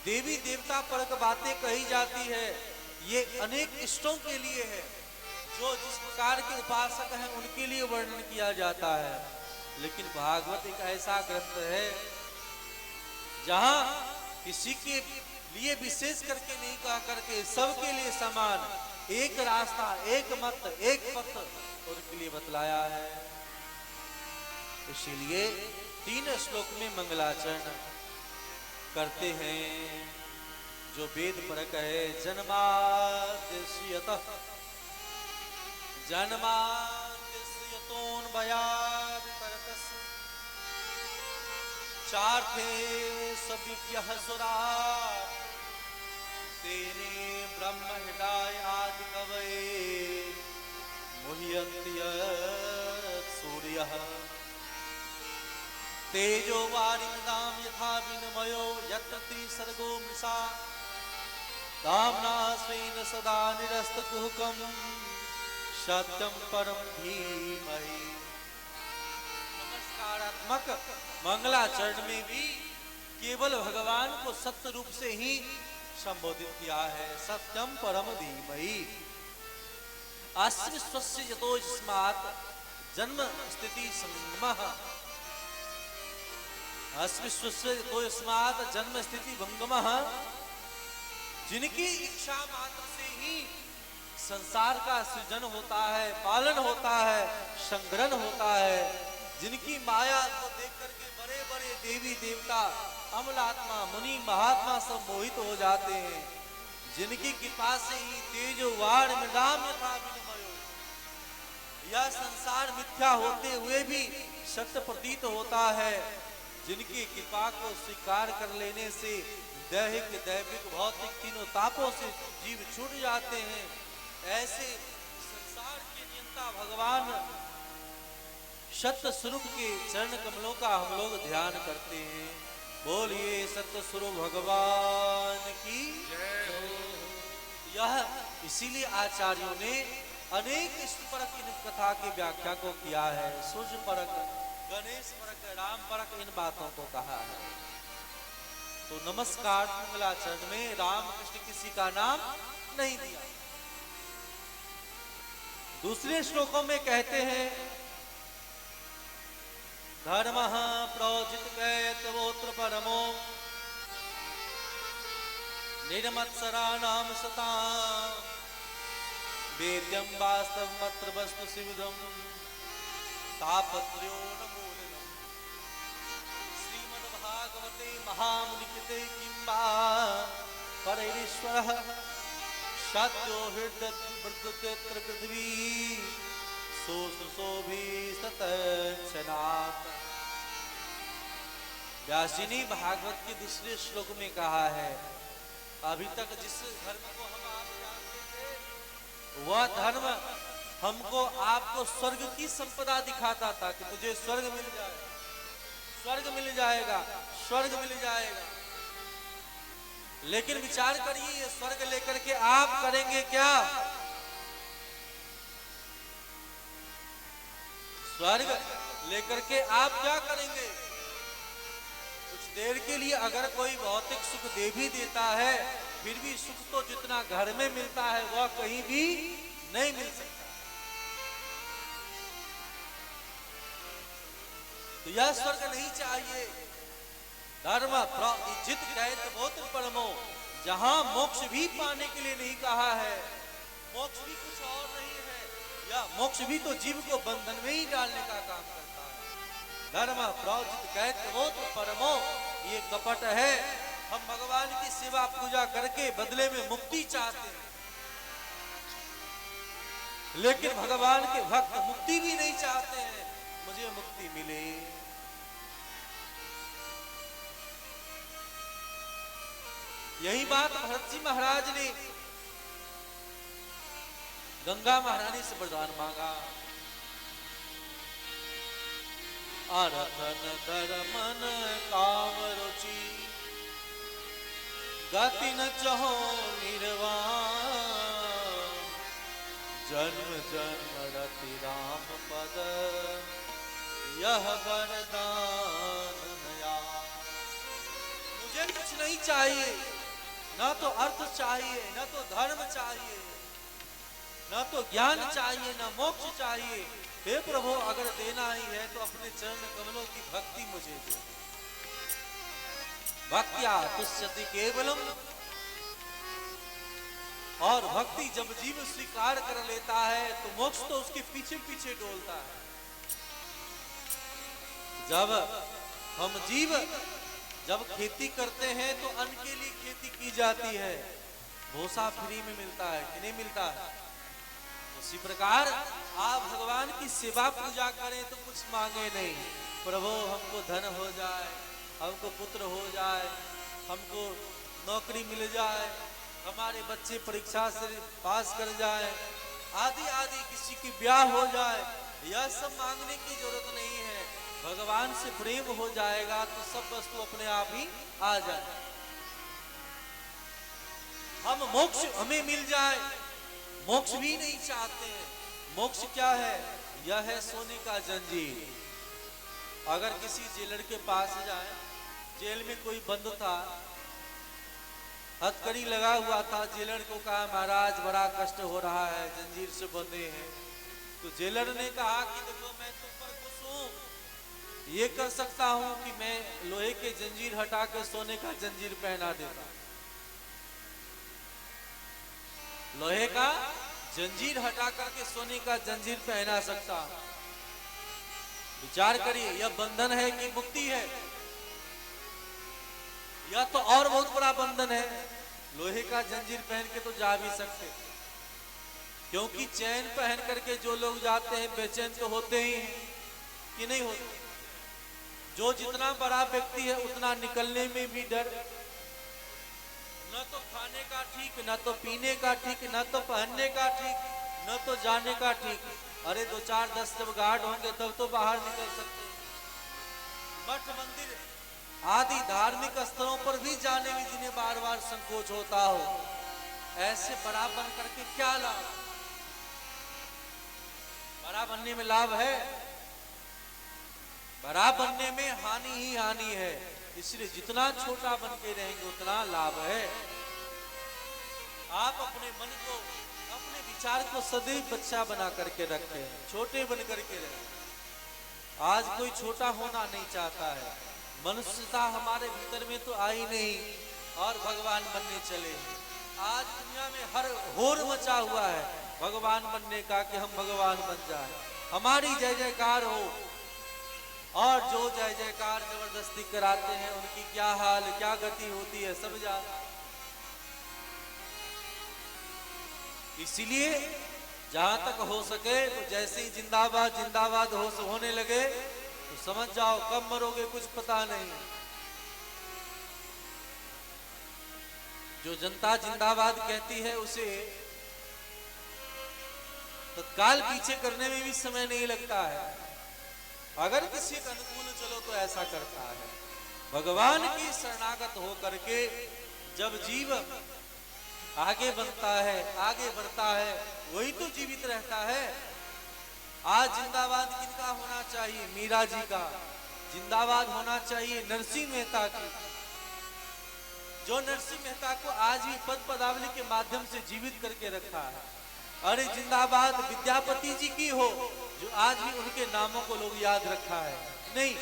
Speaker 1: देवी देवता पर बातें कही जाती है, ये अनेक इष्टों के लिए है, जो जिस प्रकार के उपासक हैं उनके लिए वर्णन किया जाता है। लेकिन भागवत एक ऐसा ग्रंथ है जहां किसी के लिए विशेष करके नहीं कहा करके सबके लिए समान एक रास्ता, एक मत, एक पथ उनके लिए बतलाया है। इसीलिए 3 श्लोक में मंगलाचरण करते हैं, जो वेद परक है। जन्माद्यस्यतः जन्माद्यस्यतोऽन्वयात् परतस् चार्थे सविज्ञः सुराः तेने ब्रह्म हृदय आदि कवये मुह्यन्ति सूर्यः तेजो वारिमदां यथा विनिमयो यत्र त्रिसर्गो मृषा दाम्ना स्वेन सदा निरस्तकुहकं सत्यं परं धीमहि। नमस्कारात्मक मंगलाचरण में भी केवल भगवान को सत्य रूप से ही संबोधित किया है, सत्यम परम धीमहि। अस्मिस्वस्य यतो यस्मात् जन्म स्थिति संगमः अस्मिस्वस्य यतो यस्मात् जन्म स्थिति भंगमः। जिनकी इच्छा मात्र से ही संसार का सृजन होता है, पालन होता है, संग्रहण होता है, जिनकी माया को देख करके बड़े बड़े देवी देवता, अमलात्मा, मुनि, महात्मा सब मोहित हो जाते हैं, जिनकी कृपा से ही तेजो वार मृदाम यथा विनिमयो, यह संसार मिथ्या होते हुए भी सत्य प्रतीत होता है, जिनकी कृपा को स्वीकार कर लेने से दैहिक, दैविक, भौतिक तीनों तापों से जीव छूट जाते हैं। ऐसे संसार के नियंता भगवान सत्य स्वरूप के चरण कमलों का हम लोग ध्यान करते हैं। बोलिए सत्य स्वरूप भगवान की जय हो। यह इसीलिए आचार्यों ने अनेक इष्ट परक इन कथा की व्याख्या को किया है। सूर्य परक, गणेश परक, राम परक इन बातों को कहा है। तो नमस्कार मंगलाचरण में रामकृष्ण किसी का नाम नहीं दिया। दूसरे श्लोकों में कहते हैं धर्म प्रोजित कैतवोत्र परमो निर्मत्सरा नाम सता वेद्यम वास्तव मत्र वस्तु शिवदम तापत्र्यो न मूलनम श्रीमद्भागवते महामुनिकृते किंबा परैरीश्वरः सत्यो हृदयवृद्धतेऽत्र पृथ्वी सोऽशोभी सतच्छनात्। व्यास जी ने भागवत के दूसरे श्लोक में कहा है अभी तक जिस धर्म को हम आप जानते थे वह धर्म हमको आपको स्वर्ग की संपदा दिखाता था कि तुझे स्वर्ग मिल जाएगा, स्वर्ग मिल जाएगा, स्वर्ग मिल जाएगा। लेकिन विचार करिए ये स्वर्ग लेकर के आप करेंगे क्या? स्वर्ग लेकर के आप क्या करेंगे? कुछ देर के लिए अगर कोई भौतिक सुख दे भी देता है फिर भी सुख तो जितना घर में मिलता है वह कहीं भी नहीं मिल सकता। तो यह स्वर्ग नहीं चाहिए। धर्म जित गए बहुत परमो, जहां मोक्ष भी पाने के लिए नहीं कहा है, मोक्ष भी कुछ और नहीं है, या मोक्ष भी तो जीव को बंधन में ही डालने का काम करता है। धर्म प्रोजित कहते वो तो परमो, ये कपट है। हम भगवान की सेवा पूजा करके बदले में मुक्ति चाहते हैं, लेकिन भगवान के भक्त मुक्ति भी नहीं चाहते हैं, मुझे मुक्ति मिले। यही बात भरत जी महाराज ने गंगा महारानी से वरदान मांगा। अरथन धर्मन काम रुचि गति न चहो निर्वाण, जन्म जन्म रति राम पद यह वरदान नया। मुझे कुछ नहीं चाहिए, ना तो अर्थ चाहिए, ना तो धर्म चाहिए, ना तो ज्ञान चाहिए, ना मोक्ष चाहिए। हे प्रभु अगर देना ही है तो अपने चरण कमलों की भक्ति मुझे दे। भक्त्या तुष्यति केवलम, और भक्ति जब जीव स्वीकार कर लेता है तो मोक्ष तो उसके पीछे पीछे डोलता है। जब हम जीव जब खेती करते हैं तो अन्न के लिए खेती की जाती है, भूसा फ्री में मिलता है कि नहीं मिलता है? उसी प्रकार आप भगवान की सेवा पूजा करें तो कुछ मांगे नहीं, प्रभु हमको धन हो जाए, हमको पुत्र हो जाए, हमको नौकरी मिल जाए, हमारे बच्चे परीक्षा से पास कर जाए, आदि आदि, किसी की ब्याह हो जाए, यह सब मांगने की जरूरत नहीं है। भगवान से प्रेम हो जाएगा तो सब वस्तु अपने आप ही आ जाए। हम मोक्ष हमें मिल जाए, मोक्ष भी नहीं चाहते हैं। मोक्ष क्या है? यह है सोने का जंजीर। अगर किसी जेलर के पास जाए, जेल में कोई बंद था, हथकड़ी लगा हुआ था, जेलर को कहा महाराज बड़ा कष्ट हो रहा है, जंजीर से बंधे हैं। तो जेलर ने कहा कि देखो मैं तुम पर खुश हूं, ये कर सकता हूं कि मैं लोहे के जंजीर हटा कर सोने का जंजीर पहना देता। लोहे का जंजीर हटा करके सोने का जंजीर पहना सकता। विचार करिए, यह बंधन है कि मुक्ति है? यह तो और बहुत बड़ा बंधन है। लोहे का जंजीर पहन के तो जा भी सकते, क्योंकि चैन पहन करके जो लोग जाते हैं बेचैन तो होते ही हैं कि नहीं होते? जो जितना बड़ा व्यक्ति है उतना निकलने में भी डर, न तो खाने का ठीक, न तो पीने का ठीक, न तो पहनने का ठीक, न तो जाने का ठीक। अरे 2 4 10 जब गार्ड होंगे तब तो बाहर निकल सकते हैं। मठ मंदिर आदि धार्मिक स्थलों पर भी जाने में जिन्हें बार बार संकोच होता हो, ऐसे बड़ा बन करके क्या लाभ? बड़ा बनने में लाभ है? बड़ा बनने में हानि ही हानि है। इसलिए जितना छोटा बन के रहेंगे उतना लाभ है। आप अपने मन को, अपने विचार को सदैव बच्चा बना करके रखें, छोटे बन करके रहें। आज कोई छोटा होना नहीं चाहता है, मनुष्यता हमारे भीतर में तो आई नहीं और भगवान बनने चले। आज दुनिया में हर होर मचा हुआ है भगवान बनने का कि हम भगवान बन जाए, हमारी जय जयकार हो। और जो जय जयकार जबरदस्ती कराते हैं उनकी क्या हाल क्या गति होती है सब जान। इसीलिए जहां तक हो सके तो जैसे ही जिंदाबाद जिंदाबाद होने लगे तो समझ जाओ कब मरोगे कुछ पता नहीं। जो जनता जिंदाबाद कहती है उसे तत्काल पीछे करने में भी समय नहीं लगता है। अगर किसी के अनुकूल चलो तो ऐसा करता है। भगवान की शरणागत हो करके जब जीव आगे बनता है, आगे बढ़ता है, वही तो जीवित रहता है। आज जिंदाबाद किनका होना चाहिए? मीरा जी का। जिंदाबाद होना चाहिए नरसिंह मेहता की, जो नरसिंह मेहता को आज भी पद पदावली के माध्यम से जीवित करके रखा है। अरे जिंदाबाद विद्यापति जी की हो, जो आज भी उनके नामों को लोग याद रखा है। नहीं,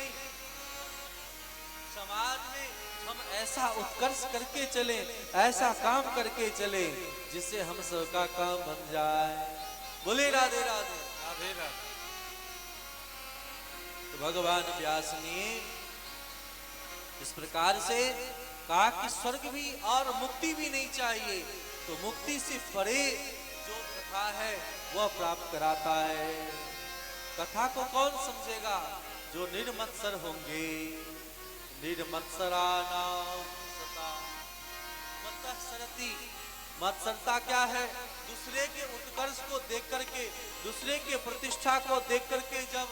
Speaker 1: समाज में हम ऐसा उत्कर्ष करके चले, ऐसा काम करके चले जिससे हम सबका काम बन जाए। बोले राधे राधे राधे राधे। तो भगवान व्यास ने इस प्रकार से कहा कि स्वर्ग भी और मुक्ति भी नहीं चाहिए, तो मुक्ति से परे जो कथा है वह प्राप्त कराता है। कथा को कौन समझेगा? जो निर्मत्सर होंगे। निर्मत्सरा नाम सता मत्सरति। मत्सरता क्या है? दूसरे के उत्कर्ष को देख करके, दूसरे के प्रतिष्ठा को देख करके जब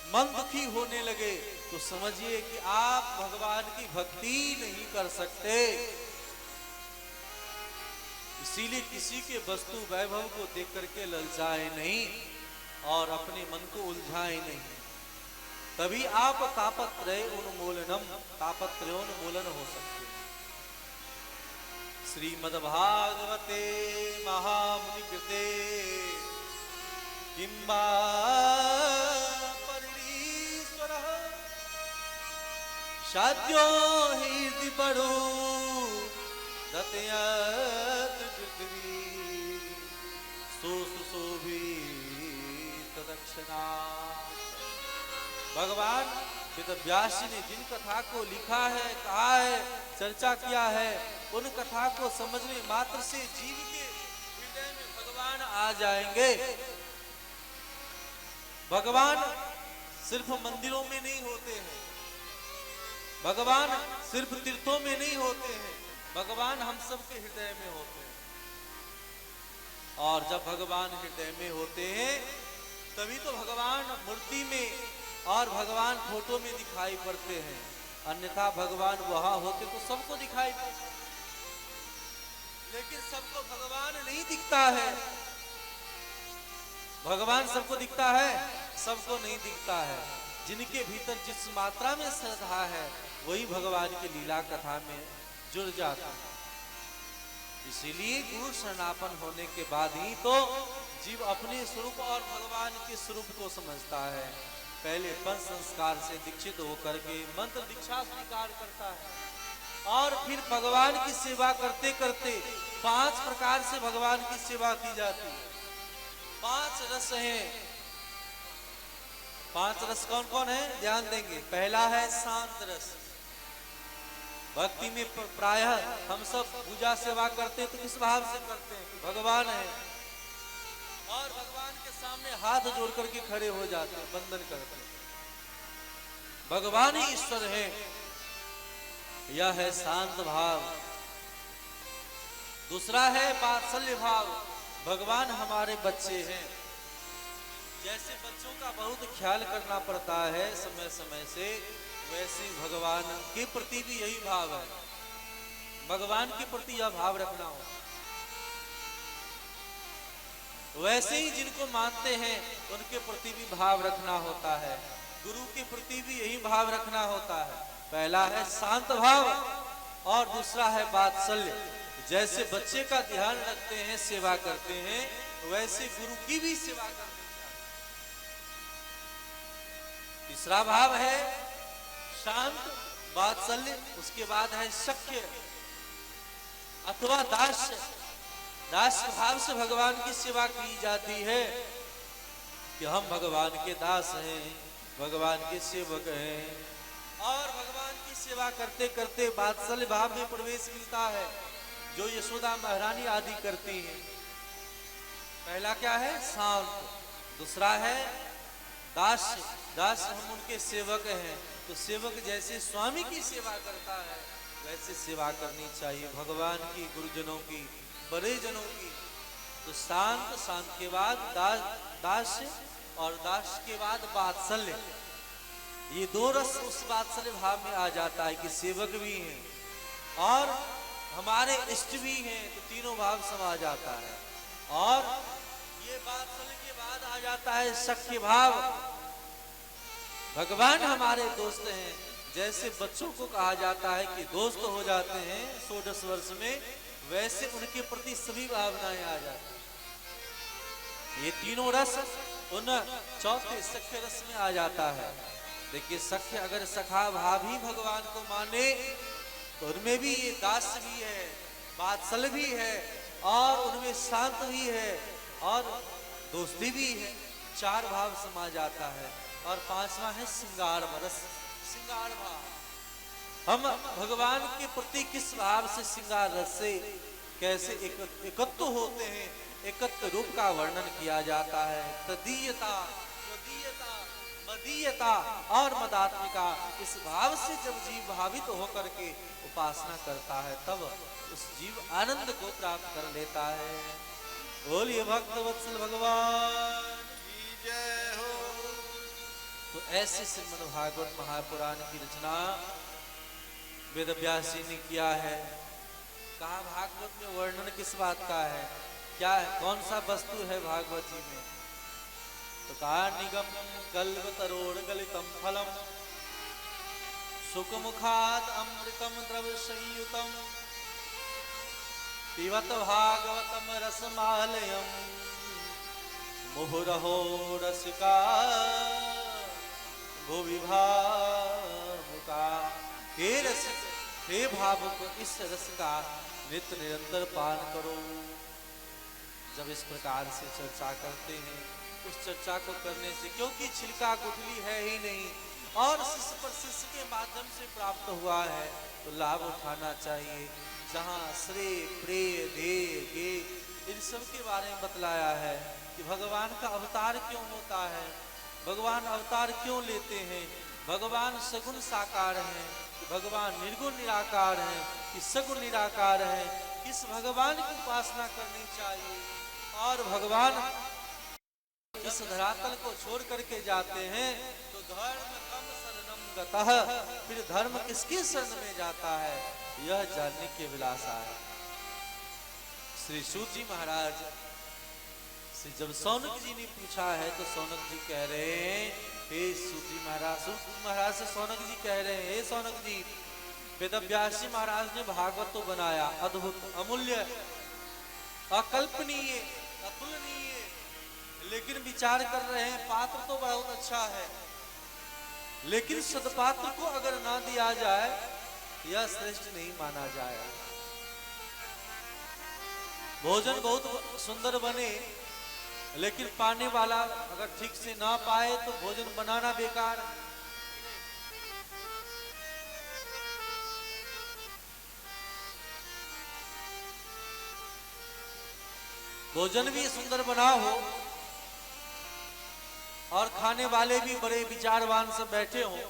Speaker 1: मन दुखी होने लगे तो समझिए कि आप भगवान की भक्ति नहीं कर सकते। इसीलिए किसी के वस्तु वैभव को देख करके ललचाए नहीं और अपने मन को उलझाए नहीं, तभी आप तापत्रय उन्मूलनम, तापत्रयोन्मूलन हो सकते। श्रीमद्भागवते महामुनि कृते किंबा परिणीश्वरः साध्यो हृदि बड़ो दतयत पृथ्वी सुशोभित दक्षिणा। भगवान वेदव्यास जी ने जिन कथा को लिखा है, कहा है, चर्चा किया है, उन कथा को समझने मात्र से जीव के हृदय में भगवान आ जाएंगे। भगवान सिर्फ मंदिरों में नहीं होते हैं, भगवान सिर्फ तीर्थों में नहीं होते हैं, भगवान हम सबके हृदय में होते हैं। और जब भगवान हृदय में होते हैं तभी तो भगवान मूर्ति में और भगवान फोटो में दिखाई पड़ते हैं, अन्यथा भगवान वहां होते तो सबको दिखाई पड़ते, लेकिन सबको भगवान नहीं दिखता है। भगवान सबको दिखता है? सबको नहीं दिखता है। जिनके भीतर जिस मात्रा में श्रद्धा है वही भगवान की लीला कथा में जुड़ जाता है। इसीलिए गुरु शरणापन होने के बाद ही तो जीव अपने स्वरूप और भगवान के स्वरूप को समझता है। पहले पंच संस्कार से दीक्षित होकर के मंत्र दीक्षा स्वीकार करता है और फिर भगवान की सेवा करते करते 5 प्रकार से भगवान की सेवा की जाती है। 5 रस हैं। 5 रस कौन कौन है? ध्यान देंगे। पहला है शांत रस। भक्ति में प्रायः हम सब पूजा सेवा करते हैं तो किस भाव से करते हैं? भगवान है, और भगवान के सामने हाथ जोड़ करके खड़े हो जाते हैं, वंदन करते हैं। भगवान ही ईश्वर है, यह है शांत भाव। दूसरा है वात्सल्य भाव। भगवान हमारे बच्चे हैं, जैसे बच्चों का बहुत ख्याल करना पड़ता है समय समय से, वैसे भगवान के प्रति भी यही भाव है। भगवान के प्रति यह भाव रखना हो। वैसे ही जिनको मानते हैं उनके प्रति भी भाव रखना होता है। गुरु के प्रति भी यही भाव रखना होता है। पहला है शांत भाव और दूसरा है वात्सल्य। जैसे बच्चे का ध्यान रखते हैं, सेवा करते हैं, वैसे गुरु की भी सेवा करनी चाहिए। तीसरा भाव है शांत वात्सल्य, उसके बाद है सख्य अथवा दास्य। दास्य भाव से भगवान की सेवा की जाती है कि हम भगवान के दास हैं, भगवान के सेवक हैं, और भगवान की सेवा करते करते वात्सल्य भाव में प्रवेश मिलता है, जो यशोदा महारानी आदि करती हैं। पहला क्या है? शांत। दूसरा है दास्य। दास हम उनके सेवक हैं, तो सेवक जैसे स्वामी की सेवा करता है वैसे सेवा करनी चाहिए भगवान की, गुरुजनों की, बड़े जनों की। तो शांत, शांत के बाद दास्य, और दास्य के बाद वात्सल्य। ये दो रस उस वात्सल्य भाव में आ जाता है कि सेवक भी हैं और हमारे इष्ट भी हैं, तो तीनों भाव समा जाता है। और ये वात्सल्य के बाद आ जाता है सख्य भाव। भगवान हमारे दोस्त हैं, जैसे बच्चों को कहा जाता है कि दोस्त हो जाते हैं 16 वर्ष में, वैसे उनके प्रति सभी भावनाएं आ जाती हैं। ये तीनों रस उन चौथे सख्य रस में आ जाता है। देखिए सख्य, अगर सखा भाव ही भगवान को माने तो उनमें भी ये दास भी है, वात्सल्य भी है, और उनमें शांत भी है और दोस्ती भी है। चार भाव समा जाता है। और पांचवा है श्रृंगार रस। श्रृंगार भाव, हम भगवान के प्रति किस भाव से श्रृंगार रस से कैसे एकत्व होते हैं, एकत्व रूप का वर्णन किया जाता है। तदीयता, त्वदीयता, मदीयता और मदात्मिका, इस भाव से जब जीव भावित होकर के उपासना करता है तब उस जीव आनंद को प्राप्त कर लेता है। बोलिए भक्त वत्सल भगवान की जय हो। तो ऐसे श्रीमद् भागवत महापुराण की रचना वेद व्यास जी ने किया है। कहा भागवत में वर्णन किस बात का है, क्या है, कौन सा वस्तु है भागवत जी में? तो कहा निगम कल्पतरोड़ गलितम फलम सुखमुखाद अमृतम द्रव संयुतम पिबत भागवतम रसमालयम मुहुरहो रसिका भुवि भावुका। हे रसिक, हे भावुक, इस रस का नित्य निरंतर पान करो। जब इस प्रकार से चर्चा करते हैं, उस चर्चा को करने से, क्योंकि छिलका गुठली है ही नहीं और शिष्य पर शिष्य के माध्यम से प्राप्त हुआ है, तो लाभ उठाना चाहिए। जहाँ श्रेय, प्रेय, ध्येय, गे, इन सब के बारे में बतलाया है कि भगवान का अवतार क्यों होता है, भगवान अवतार क्यों लेते हैं, भगवान सगुण साकार हैं, भगवान निर्गुण निराकार हैं, कि सगुण निराकार हैं, किस भगवान की उपासना करनी चाहिए। और भगवान इस धरातल को छोड़ करके जाते हैं तो धर्म कम शरणम गतः, फिर धर्म किसकी शरण में जाता है, यह जानने की अभिलाषा है। श्री सूत जी महाराज से जब सौनक जी ने पूछा है तो सौनक जी कह रहे हैं, हे सूत जी महाराज, सूत महाराज से सौनक जी कह रहे हैं, हे सौनक जी, वेदव्यास जी महाराज ने भागवत तो बनाया, अद्भुत, अमूल्य, अकल्पनीय, अतुलनीय, लेकिन विचार कर रहे हैं पात्र तो बहुत अच्छा है, लेकिन सदपात्र को अगर ना दिया जाए यह श्रेष्ठ नहीं माना जाए। भोजन बहुत सुंदर बने, लेकिन पाने वाला अगर ठीक से ना पाए तो भोजन बनाना बेकार। भोजन भी सुंदर बना हो और खाने वाले भी बड़े विचारवान सब बैठे हों,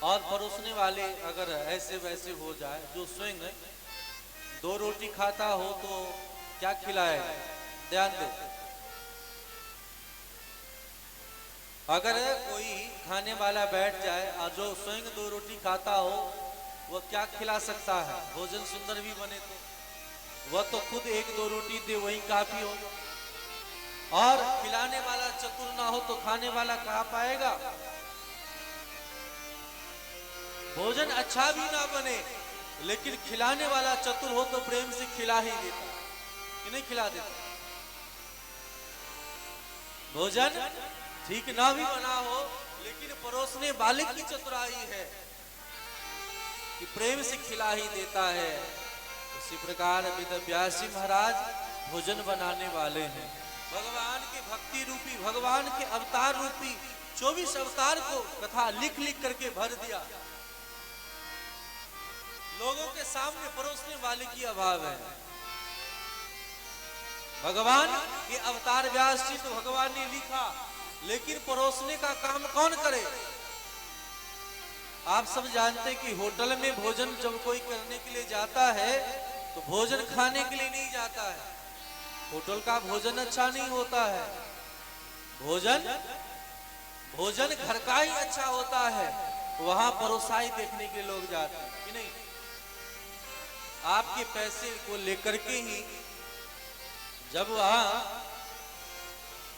Speaker 1: और परोसने वाले अगर ऐसे वैसे हो जाए, जो स्वयं 2 रोटी खाता हो तो क्या खिलाए, ध्यान दे। अगर कोई खाने वाला बैठ जाए और जो स्वयं 2 रोटी खाता हो, वह क्या खिला सकता है? भोजन सुंदर भी बने तो वह तो खुद 1-2 रोटी दे, वही काफी हो। और खिलाने वाला चतुर ना हो तो खाने वाला कहाँ पाएगा। भोजन अच्छा भी ना बने लेकिन खिलाने वाला चतुर हो तो प्रेम से खिला ही देता कि नहीं खिला देता। भोजन ठीक ना भी बना हो लेकिन परोसने वाले की चतुराई है कि प्रेम से खिला ही देता है। उसी प्रकार वेदव्यास जी महाराज भोजन बनाने वाले हैं। भगवान के भक्ति रूपी, भगवान के अवतार रूपी 24 अवतार को कथा लिख लिख करके भर दिया। लोगों के सामने परोसने वाले की अभाव है। भगवान के अवतार व्यास जी तो भगवान ने लिखा लेकिन परोसने का काम कौन करे। आप सब जानते कि होटल में भोजन जब कोई करने के लिए जाता है तो भोजन खाने के लिए नहीं जाता है। होटल का भोजन अच्छा नहीं होता है। भोजन घर का ही अच्छा होता है। वहां परोसाई देखने के लिए लोग जाते हैं कि नहीं। आपके पैसे को लेकर के ही जब वहां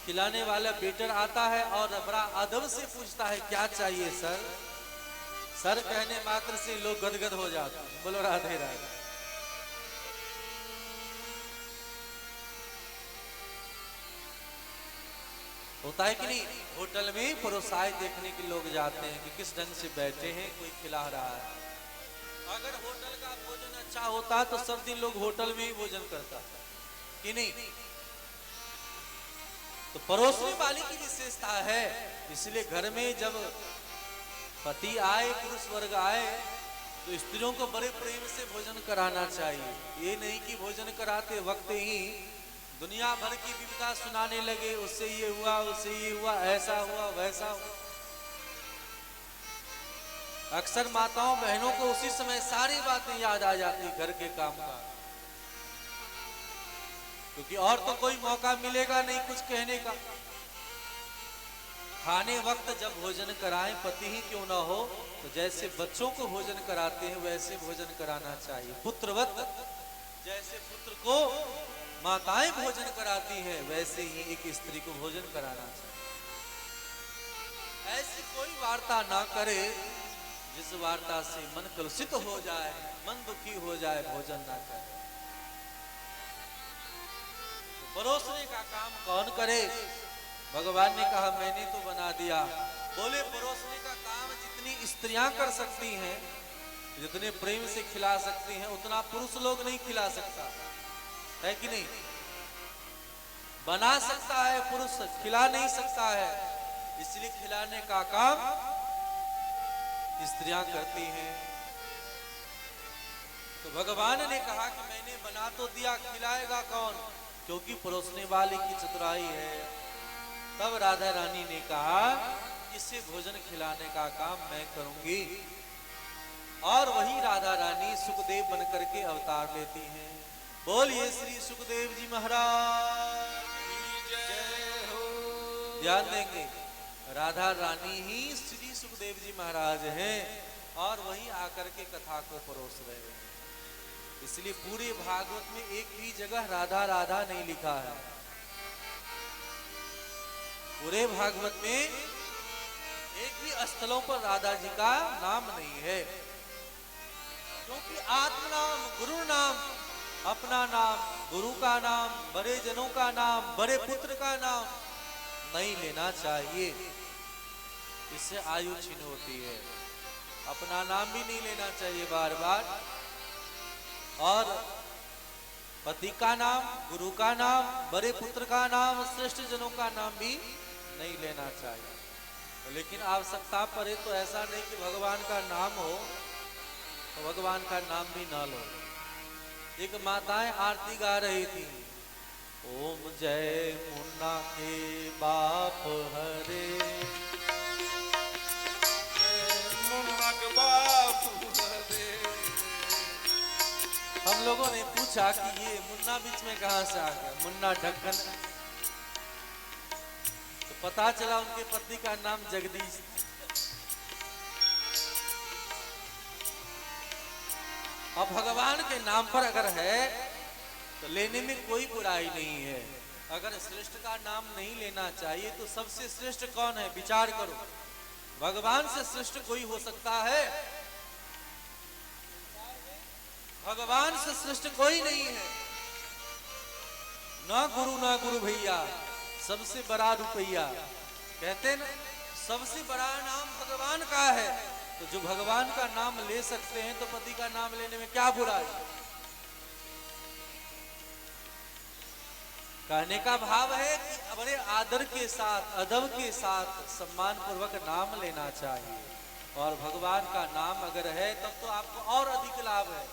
Speaker 1: खिलाने वाला वेटर आता है और बड़ा अदब से पूछता है क्या चाहिए सर, सर कहने मात्र से लोग गदगद हो जाते हैं। बोलो राधे राधे। होता है कि नहीं। होटल में परोसाई देखने के लोग जाते हैं कि किस ढंग से बैठे हैं, कोई खिला रहा है। अगर होटल का भोजन अच्छा होता तो सब दिन लोग होटल में ही भोजन करता कि नहीं। तो परोसने वाले की विशेषता है। इसलिए घर में जब पति आए, पुरुष वर्ग आए तो स्त्रियों को बड़े प्रेम से भोजन कराना चाहिए। ये नहीं कि भोजन कराते वक्त ही दुनिया भर की विविधता सुनाने लगे, उससे ये हुआ, उससे ये हुआ, ऐसा हुआ, वैसा हुआ। अक्सर माताओं बहनों को उसी समय सारी बातें याद आ जाती घर के काम का, क्योंकि और तो कोई मौका मिलेगा नहीं कुछ कहने का। खाने वक्त जब भोजन कराएं, पति ही क्यों ना हो, तो जैसे बच्चों को भोजन कराते हैं वैसे भोजन कराना चाहिए। पुत्रवत, जैसे पुत्र को माताएं भोजन कराती हैं वैसे ही एक स्त्री को भोजन कराना चाहिए। ऐसी कोई वार्ता ना करे जिस वार्ता से मन कलुषित हो जाए, मन दुखी हो जाए, भोजन ना करे। तो परोसने का काम कौन करे। भगवान ने कहा मैंने तो बना दिया। बोले परोसने का काम जितनी स्त्रियां कर सकती हैं, जितने प्रेम से खिला सकती हैं, उतना पुरुष लोग नहीं खिला सकता है कि नहीं। बना सकता है पुरुष, खिला नहीं सकता है। इसलिए खिलाने का काम स्त्रियां करती हैं। तो भगवान ने कहा कि मैंने बना तो दिया, खिलाएगा कौन, क्योंकि परोसने वाले की चतुराई है। तब राधा रानी ने कहा इससे भोजन खिलाने का काम मैं करूंगी। और वही राधा रानी सुखदेव बनकर के अवतार लेती हैं। बोलिए श्री सुखदेव जी महाराज की जय हो। ध्यान देंगे राधा रानी ही श्री सुखदेव जी महाराज हैं और वही आकर के कथा को परोस रहे हैं। इसलिए पूरे भागवत में एक भी जगह राधा राधा नहीं लिखा है। पूरे भागवत में एक भी स्थलों पर राधा जी का नाम नहीं है, क्योंकि आत्म नाम, गुरु नाम, अपना नाम, गुरु का नाम, बड़े जनों का नाम, बड़े पुत्र का नाम नहीं लेना चाहिए। इससे आयु छीन होती है। अपना नाम भी नहीं लेना चाहिए बार बार, और पति का नाम, गुरु का नाम, बड़े पुत्र का नाम, श्रेष्ठ जनों का नाम भी नहीं लेना चाहिए। लेकिन आवश्यकता पड़े तो ऐसा नहीं कि भगवान का नाम हो तो भगवान का नाम भी ना लो। एक माताएं आरती गा रही थी, ओम जय मुन्ना के बाप हरे, मुन्ना के बाप हरे। हम लोगों ने पूछा कि ये मुन्ना बीच में कहां से आ गया, मुन्ना ढक्कन। तो पता चला उनके पति का नाम जगदीश। अब भगवान के नाम पर अगर है तो लेने में कोई बुराई नहीं है। अगर श्रेष्ठ का नाम नहीं लेना चाहिए तो सबसे श्रेष्ठ कौन है? विचार करो। भगवान से श्रेष्ठ कोई हो सकता है? भगवान से श्रेष्ठ कोई नहीं है। ना गुरु भैया, सबसे बड़ा रुपैया। कहते ना, सबसे बड़ा नाम भगवान का है। तो जो भगवान का नाम ले सकते हैं तो पति का नाम लेने में क्या बुराई? कहने का भाव है कि बड़े आदर के साथ, अदब के साथ, सम्मान पूर्वक नाम लेना चाहिए। और भगवान का नाम अगर है तब तो आपको और अधिक लाभ है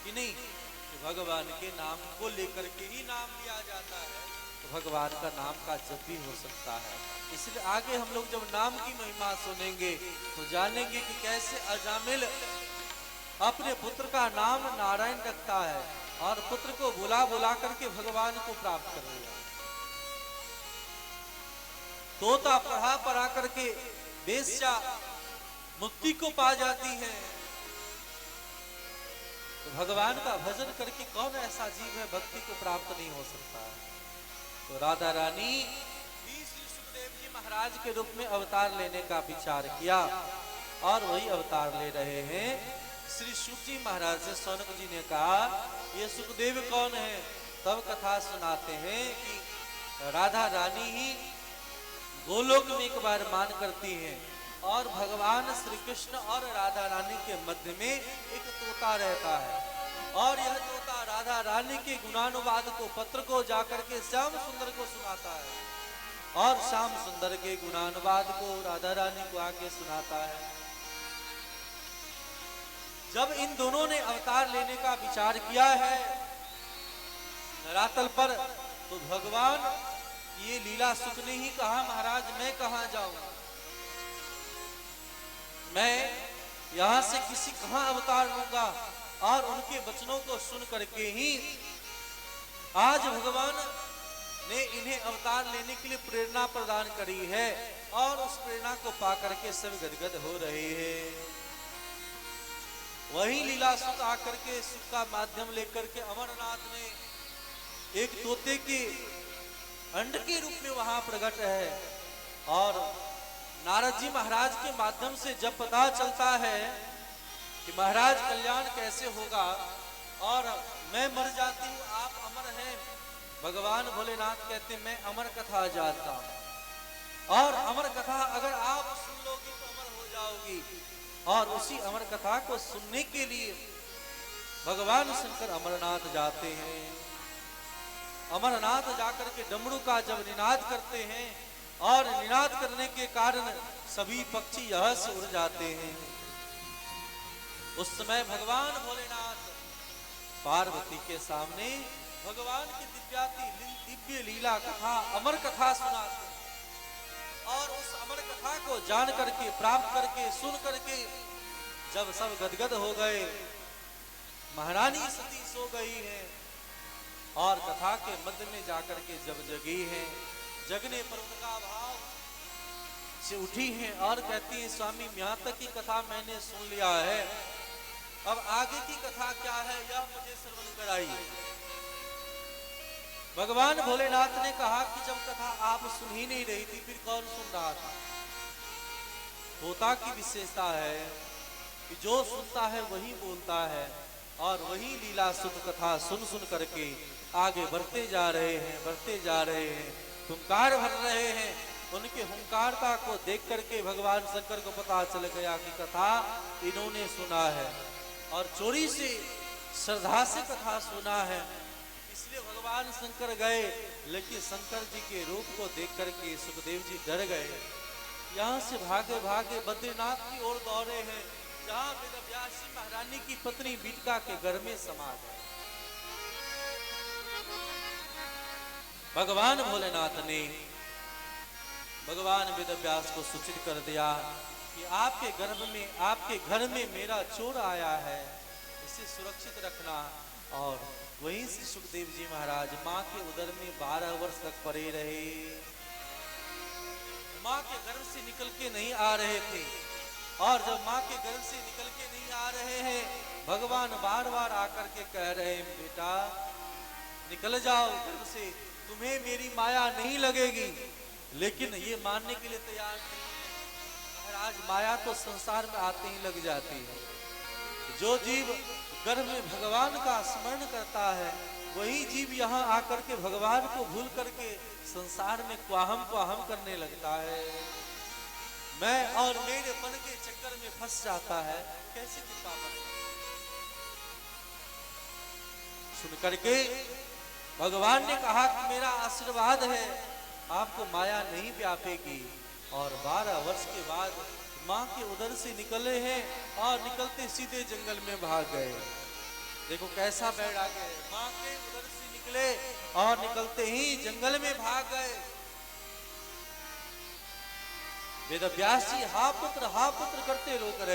Speaker 1: कि नहीं? कि भगवान के नाम को लेकर के ही नाम लिया जाता है, तो भगवान का नाम का जप भी हो सकता है। इसलिए आगे हम लोग जब नाम की महिमा सुनेंगे तो जानेंगे कि कैसे अजामिल अपने पुत्र का नाम नारायण रखता है और पुत्र को बुला बुला करके भगवान को प्राप्त कर लिया। तोता पढ़ा पढ़ा करके वेश्या मुक्ति को पा जाती है, तो भगवान का भजन करके कौन ऐसा जीव है भक्ति को प्राप्त नहीं हो सकता है? तो राधा रानी भी श्री सुखदेव जी महाराज के रूप में अवतार लेने का विचार किया और वही अवतार ले रहे हैं। श्री शुक जी महाराज से सौनक जी ने कहा, ये सुखदेव कौन है? तब कथा सुनाते हैं कि राधा रानी ही गोलोक में एक बार मान करती हैं और भगवान श्री कृष्ण और राधा रानी के मध्य में एक तोता रहता है और यह तोता राधा रानी के गुणानुवाद को, पत्र को जाकर के श्याम सुंदर को सुनाता है और श्याम सुंदर के गुणानुवाद को राधा रानी को आके सुनाता है। जब इन दोनों ने अवतार लेने का विचार किया है धरातल पर, तो भगवान ये लीला सुख ने ही कहा, महाराज मैं कहां जाऊं, मैं यहां से किसी कहां अवतार लूंगा। और उनके वचनों को सुन करके ही आज भगवान ने इन्हें अवतार लेने के लिए प्रेरणा प्रदान करी है और उस प्रेरणा को पा करके सब गदगद हो रहे हैं। वही लीला सुख आकर के सुख का माध्यम लेकर के अमरनाथ ने एक तोते के अंड के रूप में वहां प्रकट है और नारद जी महाराज के माध्यम से जब पता चलता है कि महाराज कल्याण कैसे होगा और मैं मर जाती हूँ, आप अमर हैं, भगवान भोलेनाथ कहते मैं अमर कथा जानता हूँ और अमर कथा अगर आप सुन लोगी तो अमर हो जाओगी। और उसी अमर कथा को सुनने के लिए भगवान शंकर अमरनाथ जाते हैं। अमरनाथ जाकर के डमरू का जब निनाद करते हैं और निनाद करने के कारण सभी पक्षी यह से उड़ जाते हैं। उस समय भगवान भोलेनाथ पार्वती के सामने भगवान की दिव्य लीला कथा, अमर कथा सुनाते और उस अमर कथा को जान करके, प्राप्त करके, सुन करके जब सब गदगद हो गए, महारानी सती सो गई है और कथा के मध्य में जाकर के जब जगी है, जगने पर उनका भाव से उठी हैं और कहती हैं, स्वामी यहाँ तक की कथा मैंने सुन लिया है, अब आगे की कथा क्या है यह मुझे श्रवण कराइए। भगवान भोलेनाथ ने कहा कि जब कथा आप सुन ही नहीं रही थी फिर कौन सुन रहा था? तोता की विशेषता है कि जो सुनता है वही बोलता है और वही लीला सुख कथा सुन सुन करके आगे बढ़ते जा रहे हैं, बढ़ते जा रहे हैं, हुंकार भर रहे हैं। उनके हुंकारता को देख करके भगवान शंकर को पता चल गया कि कथा इन्होंने सुना है और चोरी से, श्रद्धा से कथा सुना है, इसलिए भगवान शंकर गए। लेकिन शंकर जी के रूप को देख करके सुखदेव जी डर गए। यहाँ से भागे भागे बद्रीनाथ की ओर दौड़े हैं, जहाँ वेदव्यासी महारानी की पत्नी बीटका के घर में समा गए। भगवान भोलेनाथ ने भगवान वेदव्यास को सूचित कर दिया कि आपके गर्भ में, आपके घर में मेरा चोर आया है, इसे सुरक्षित रखना। और वहीं से सुखदेव जी महाराज माँ के उदर में 12 वर्ष तक पड़े रहे। माँ के गर्भ से निकल के नहीं आ रहे थे और जब माँ के गर्भ से निकल के नहीं आ रहे हैं, भगवान बार बार आकर के कह रहे हैं, बेटा निकल जाओ गर्भ से, तुम्हें मेरी माया नहीं लगेगी, लेकिन ये मानने के लिए तैयार नहीं है। महाराज माया तो संसार में आते ही लग जाती है। जो जीव गर्भ में भगवान का स्मरण करता है, वही जीव यहाँ आकर के भगवान को भूल करके संसार में क्वाहम करने लगता है। मैं और मेरे मन के चक्कर में फंस जाता है। कैसे कृपा बने? सुन करके भगवान ने कहा कि मेरा आशीर्वाद है, आपको माया नहीं व्यापेगी। और 12 वर्ष के बाद माँ के उदर से निकले हैं और निकलते सीधे जंगल में भाग गए। देखो कैसा वैराग्य है, माँ के उदर से निकले और निकलते ही जंगल में भाग गए। वेदव्यास जी हा पुत्र करते रोक रहे।